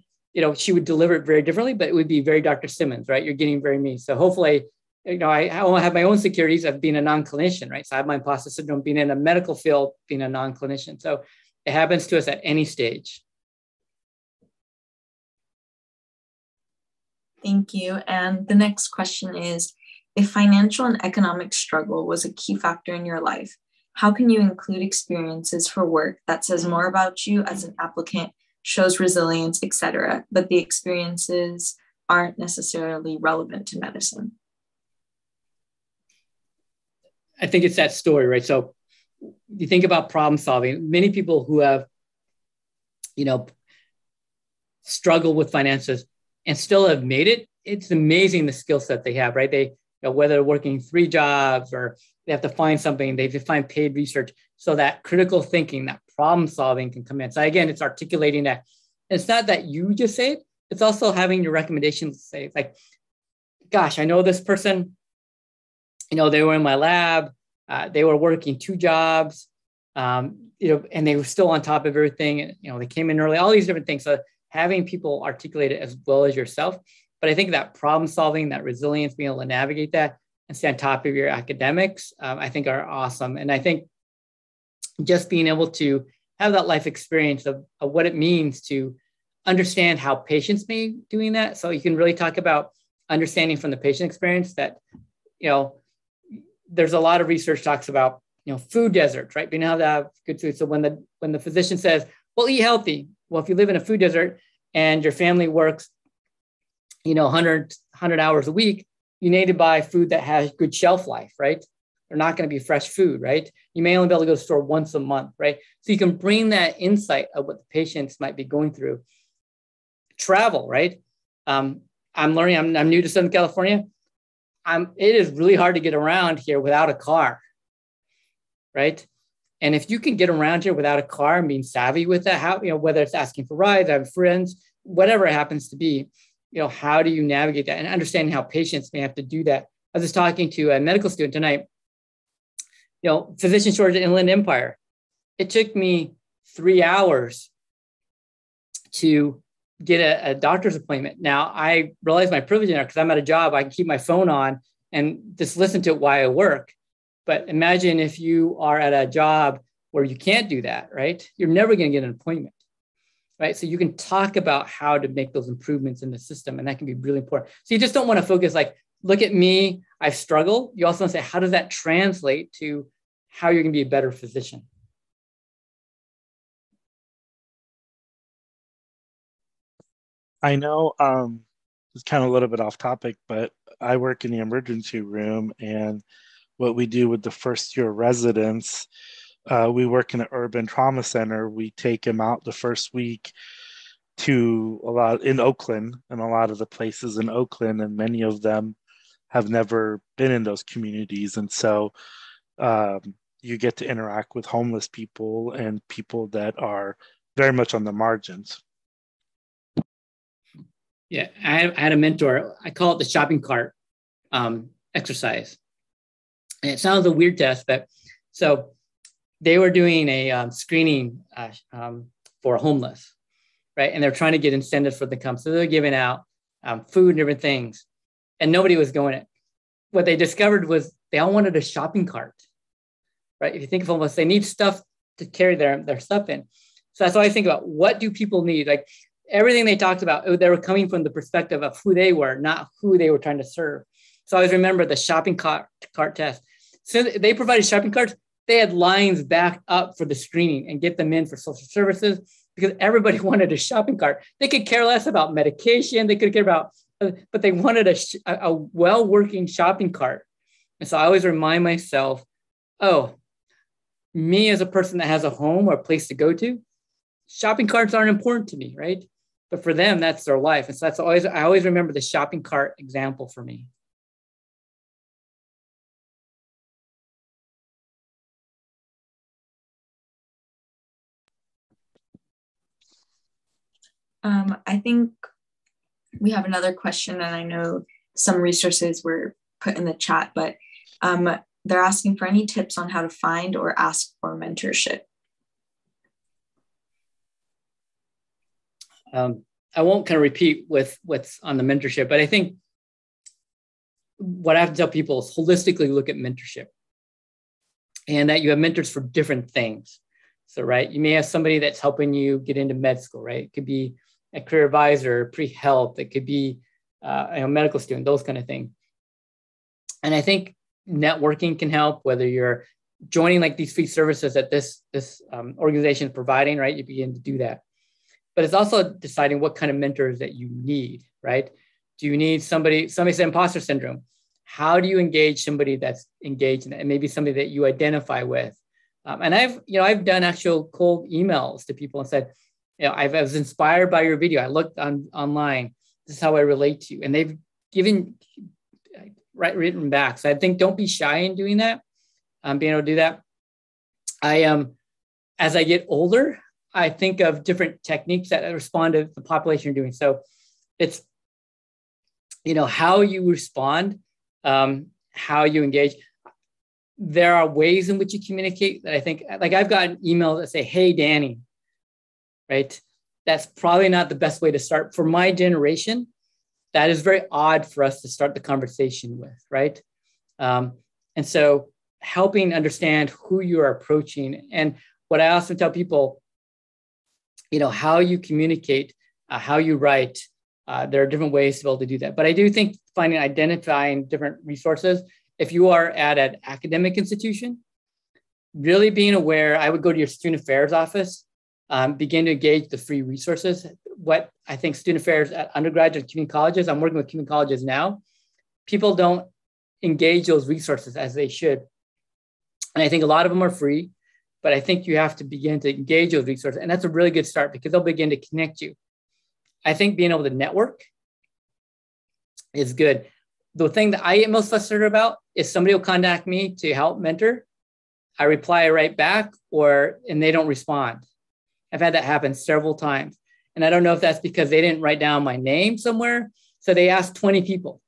she would deliver it very differently, but it would be very Dr. Simmons, right? You're getting very me. So hopefully, I have my own securities of being a non-clinician, right? So I have my imposter syndrome being in a medical field, being a non-clinician. So it happens to us at any stage. Thank you. And the next question is, if financial and economic struggle was a key factor in your life, how can you include experiences for work that says more about you as an applicant, shows resilience, etc., but the experiences aren't necessarily relevant to medicine? I think it's that story, right? So you think about problem solving. Many people who have, struggled with finances and still have made it, it's amazing the skill set they have, right? They whether they're working 3 jobs or they have to find something, they have to find paid research, so that critical thinking, that problem solving can come in. So again, it's articulating that. It's not that you just say it, it's also having your recommendations say, like, gosh, I know this person, they were in my lab, they were working 2 jobs, and they were still on top of everything. And, they came in early, all these different things. So having people articulate it as well as yourself. But I think that problem solving, that resilience, being able to navigate that and stay on top of your academics, I think are awesome. And I think just being able to have that life experience of what it means to understand how patients may be doing that. So you can really talk about understanding from the patient experience that, there's a lot of research talks about, food deserts, right? Being able to have good food. So when the physician says, well, eat healthy. Well, if you live in a food desert and your family works, 100 hours a week, you need to buy food that has good shelf life, right? They're not going to be fresh food, right? You may only be able to go to the store once a month, right? So you can bring that insight of what the patients might be going through. Travel, right? I'm learning, I'm new to Southern California. It is really hard to get around here without a car, right? And if you can get around here without a car and being savvy with that, how, whether it's asking for rides, having friends, whatever it happens to be, how do you navigate that and understanding how patients may have to do that? I was just talking to a medical student tonight, physician shortage in Inland Empire. It took me 3 hours to get a doctor's appointment. Now I realize my privilege in there because I'm at a job, I can keep my phone on and just listen to it while I work. But imagine if you are at a job where you can't do that, right? You're never going to get an appointment, right? So you can talk about how to make those improvements in the system, and that can be really important. So you just don't want to focus like, look at me, I struggle. You also want to say, how does that translate to how you're going to be a better physician? I know it's kind of a little bit off topic, but I work in the emergency room, and what we do with the first year residents, we work in an urban trauma center. We take them out the first week to a lot in Oakland, and a lot of the places in Oakland, and many of them have never been in those communities. And so you get to interact with homeless people and people that are very much on the margins. Yeah, I had a mentor. I call it the shopping cart exercise. And it sounds a weird test, but so they were doing a screening for homeless, right? And they're trying to get incentives for the come. So they're giving out food and different things, and nobody was going it. What they discovered was they all wanted a shopping cart, right? If you think of homeless, they need stuff to carry their stuff in. So that's why I think about, what do people need? Like everything they talked about, they were coming from the perspective of who they were, not who they were trying to serve. So I always remember the shopping cart test. So they provided shopping carts. They had lines backed up for the screening and get them in for social services because everybody wanted a shopping cart. They could care less about medication. They could care about, but they wanted a well-working shopping cart. And so I always remind myself, oh, me as a person that has a home or a place to go to, shopping carts aren't important to me, right? But for them, that's their life. And so I always remember the shopping cart example for me. I think we have another question, and I know some resources were put in the chat, but they're asking for any tips on how to find or ask for mentorship. I won't kind of repeat with what's on the mentorship, but I think what I have to tell people is holistically look at mentorship, and that you have mentors for different things. So, right, you may have somebody that's helping you get into med school, right? It could be a career advisor, pre-health. It could be a medical student, those kind of things. And I think networking can help, whether you're joining like these free services that this organization is providing, right? You begin to do that. But it's also deciding what kind of mentors that you need, right? Do you need somebody said imposter syndrome? How do you engage somebody that's engaged in it? And maybe somebody that you identify with. And I've done actual cold emails to people and said, I was inspired by your video. I looked online. This is how I relate to you. And they've given written back. So I think don't be shy in doing that, being able to do that. As I get older, I think of different techniques that respond to the population you're doing. So it's, how you respond, how you engage. There are ways in which you communicate that I think, like I've gotten emails that say, "Hey, Danny," right? That's probably not the best way to start. For my generation, that is very odd for us to start the conversation with, right? And so helping understand who you are approaching. And what I also tell people, how you communicate, how you write, there are different ways to be able to do that. But I do think identifying different resources. If you are at an academic institution, really being aware, I would go to your student affairs office, begin to engage the free resources. What I think student affairs at undergraduate community colleges, I'm working with community colleges now, people don't engage those resources as they should. And I think a lot of them are free, but I think you have to begin to engage those resources. And that's a really good start because they'll begin to connect you. I think being able to network is good. The thing that I get most frustrated about is somebody will contact me to help mentor. I reply right back and they don't respond. I've had that happen several times. And I don't know if that's because they didn't write down my name somewhere. So they asked 20 people,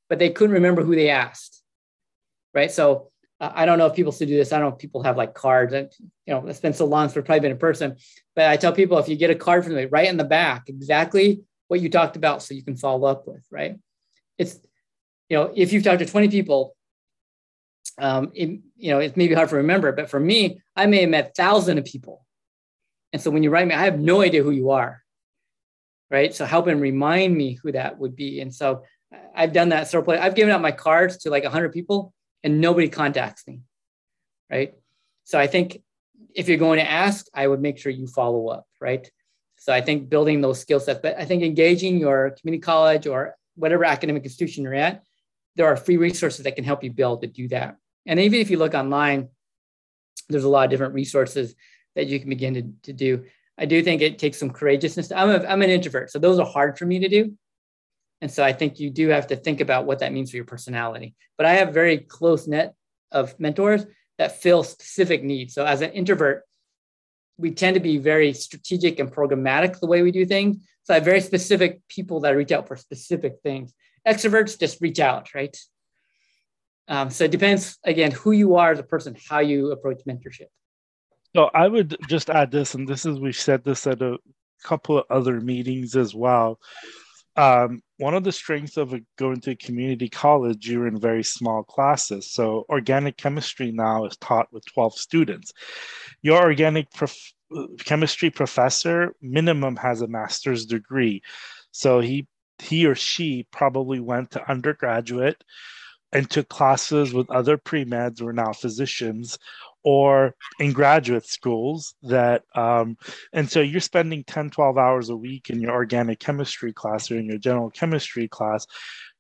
but they couldn't remember who they asked, right? So I don't know if people still do this. I don't know if people have like cards. And, it's been so long since we've probably been in person. But I tell people, if you get a card from me, write in the back exactly what you talked about so you can follow up with, right? It's, if you've talked to 20 people, it's maybe hard to remember. But for me, I may have met thousands of people. And so when you write me, I have no idea who you are, right? So help and remind me who that would be. And so I've done that several places. I've given out my cards to like 100 people and nobody contacts me, right? So I think if you're going to ask, I would make sure you follow up, right? So I think building those skill sets, but I think engaging your community college or whatever academic institution you're at, there are free resources that can help you build to do that. And even if you look online, there's a lot of different resources that you can begin to do. I do think it takes some courageousness. I'm an introvert, so those are hard for me to do. And so I think you do have to think about what that means for your personality. But I have a very close net of mentors that fill specific needs. So as an introvert, we tend to be very strategic and programmatic the way we do things. So I have very specific people that reach out for specific things. Extroverts just reach out, right? So it depends, again, who you are as a person, how you approach mentorship. So I would just add this, and we've said this at a couple of other meetings as well. One of the strengths of going to a community college, you're in very small classes. So organic chemistry now is taught with 12 students. Your organic chemistry professor minimum has a master's degree. So he or she probably went to undergraduate and took classes with other pre-meds who are now physicians, or in graduate schools that, and so you're spending 10, 12 hours a week in your organic chemistry class or in your general chemistry class.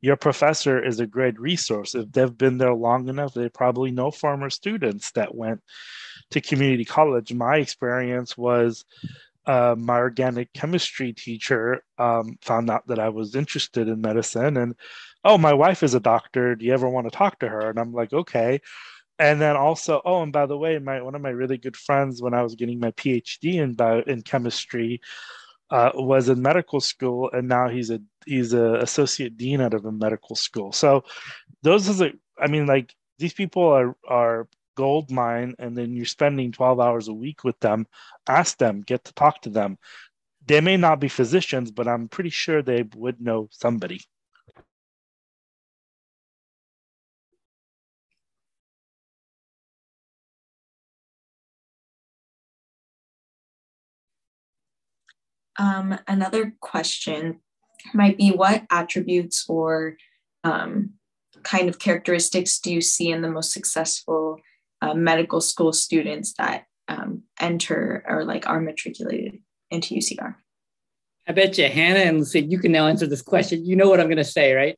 Your professor is a great resource. If they've been there long enough, they probably know former students that went to community college. My experience was my organic chemistry teacher found out that I was interested in medicine and, oh, my wife is a doctor. Do you ever want to talk to her? And I'm like, okay. And then also, oh, and by the way, one of my really good friends when I was getting my PhD in chemistry was in medical school, and now he's a associate dean out of a medical school. So those these people are gold mine, and then you're spending 12 hours a week with them. Ask them, get to talk to them. They may not be physicians, but I'm pretty sure they would know somebody. Another question might be, what attributes or kind of characteristics do you see in the most successful medical school students that enter or are matriculated into UCR? I bet you Hannah and Lucia, you can now answer this question. You know what I'm going to say, right?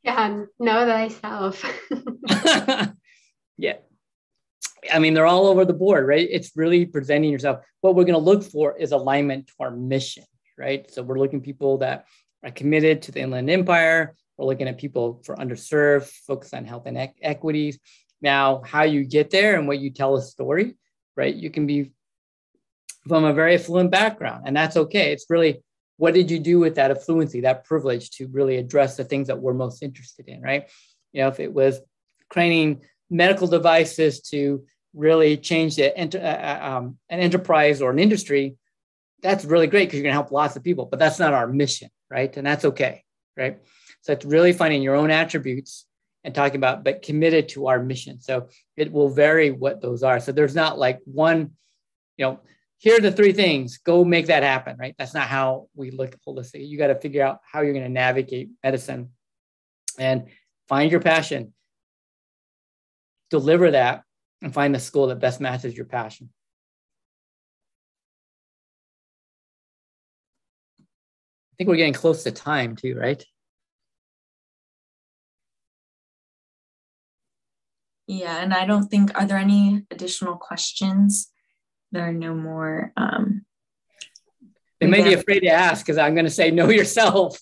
Yeah, know thyself. Yeah. I mean, they're all over the board, right? It's really presenting yourself. What we're going to look for is alignment to our mission, right? So we're looking for people that are committed to the Inland Empire. We're looking at people for underserved, focus on health and equities. Now, how you get there and what you tell a story, right? You can be from a very affluent background, and that's okay. It's really, what did you do with that affluency, that privilege to really address the things that we're most interested in, right? You know, if it was creating medical devices to really change an enterprise or an industry, that's really great because you're going to help lots of people, but that's not our mission, right? And that's okay, right? So it's really finding your own attributes and talking about, but committed to our mission. So it will vary what those are. So there's not like one, you know, here are the three things, go make that happen, right? That's not how we look holistically. You got to figure out how you're going to navigate medicine and find your passion, deliver that, and find the school that best matches your passion. I think we're getting close to time too, right? Yeah, and I don't think, are there any additional questions? There are no more. They may be afraid to ask because I'm going to say know yourself.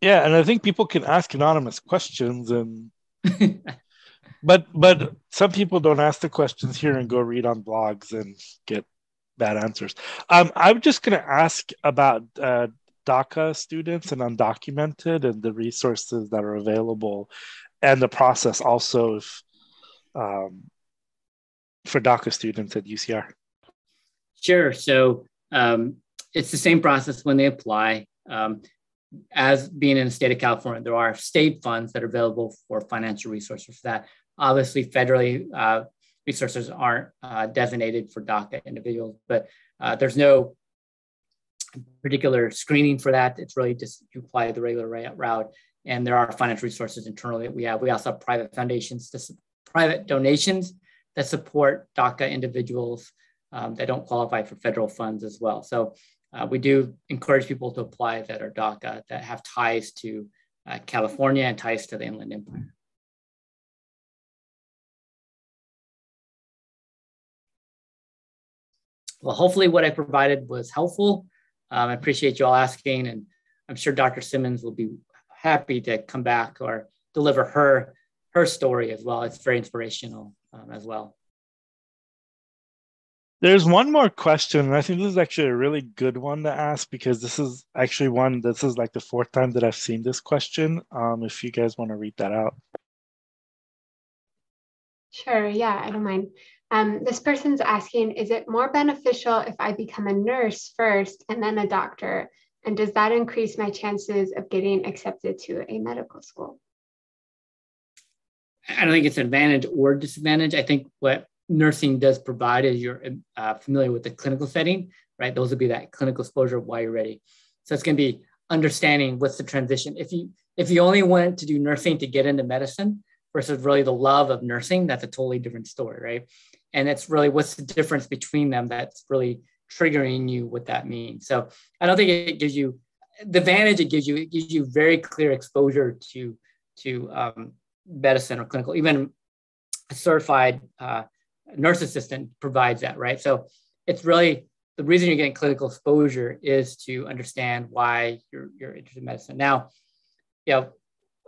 Yeah, and I think people can ask anonymous questions, and but some people don't ask the questions here and go read on blogs and get bad answers. I'm just going to ask about DACA students and undocumented and the resources that are available, and the process also if, for DACA students at UCR. Sure. So it's the same process when they apply. As being in the state of California, there are state funds that are available for financial resources for that. Obviously, federally, resources aren't designated for DACA individuals, but there's no particular screening for that. It's really just you apply the regular route, and there are financial resources internally that we have. We also have private foundations, private donations that support DACA individuals that don't qualify for federal funds as well. So we do encourage people to apply that are DACA, that have ties to California and ties to the Inland Empire. Well, hopefully what I provided was helpful. I appreciate you all asking, and I'm sure Dr. Simmons will be happy to come back or deliver her story as well. It's very inspirational as well. There's one more question, and I think this is actually a really good one to ask because this is actually this is like the fourth time that I've seen this question. If you guys want to read that out. Sure, yeah, I don't mind. This person's asking, is it more beneficial if I become a nurse first and then a doctor? And does that increase my chances of getting accepted to a medical school? I don't think it's an advantage or disadvantage. I think what nursing does provide is you're familiar with the clinical setting, right? Those would be that clinical exposure while you're ready. So it's going to be understanding what's the transition. If you only want to do nursing to get into medicine versus really the love of nursing, that's a totally different story, right? And it's really what's the difference between them that's really triggering you what that means. So I don't think it gives you the advantage it gives you very clear exposure to medicine or clinical. Even a certified nurse assistant provides that, right? So it's really the reason you're getting clinical exposure is to understand why you're interested in medicine. Now,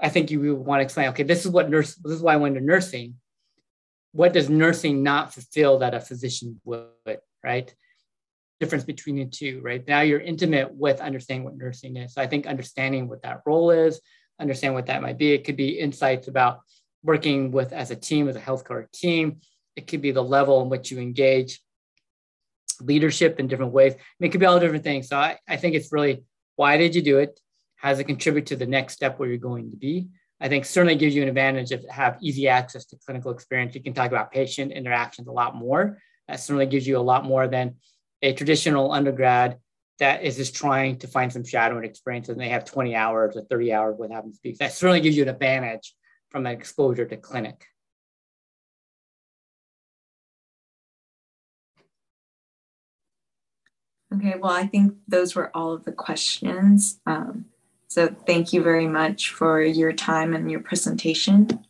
I think you want to explain, okay, this is why I went into nursing. What does nursing not fulfill that a physician would, right? Difference between the two, right? Now you're intimate with understanding what nursing is. So I think understanding what that role is, understand what that might be. It could be insights about working with as a team, as a healthcare team. It could be the level in which you engage leadership in different ways. I mean, it could be all different things. So I think it's really, why did you do it? How does it contribute to the next step where you're going to be? I think certainly gives you an advantage if you have easy access to clinical experience. You can talk about patient interactions a lot more. That certainly gives you a lot more than a traditional undergrad that is just trying to find some shadowing experience and they have 20 hours or 30 hours with having to speak. That certainly gives you an advantage from that exposure to clinic. Okay, well, I think those were all of the questions. So thank you very much for your time and your presentation.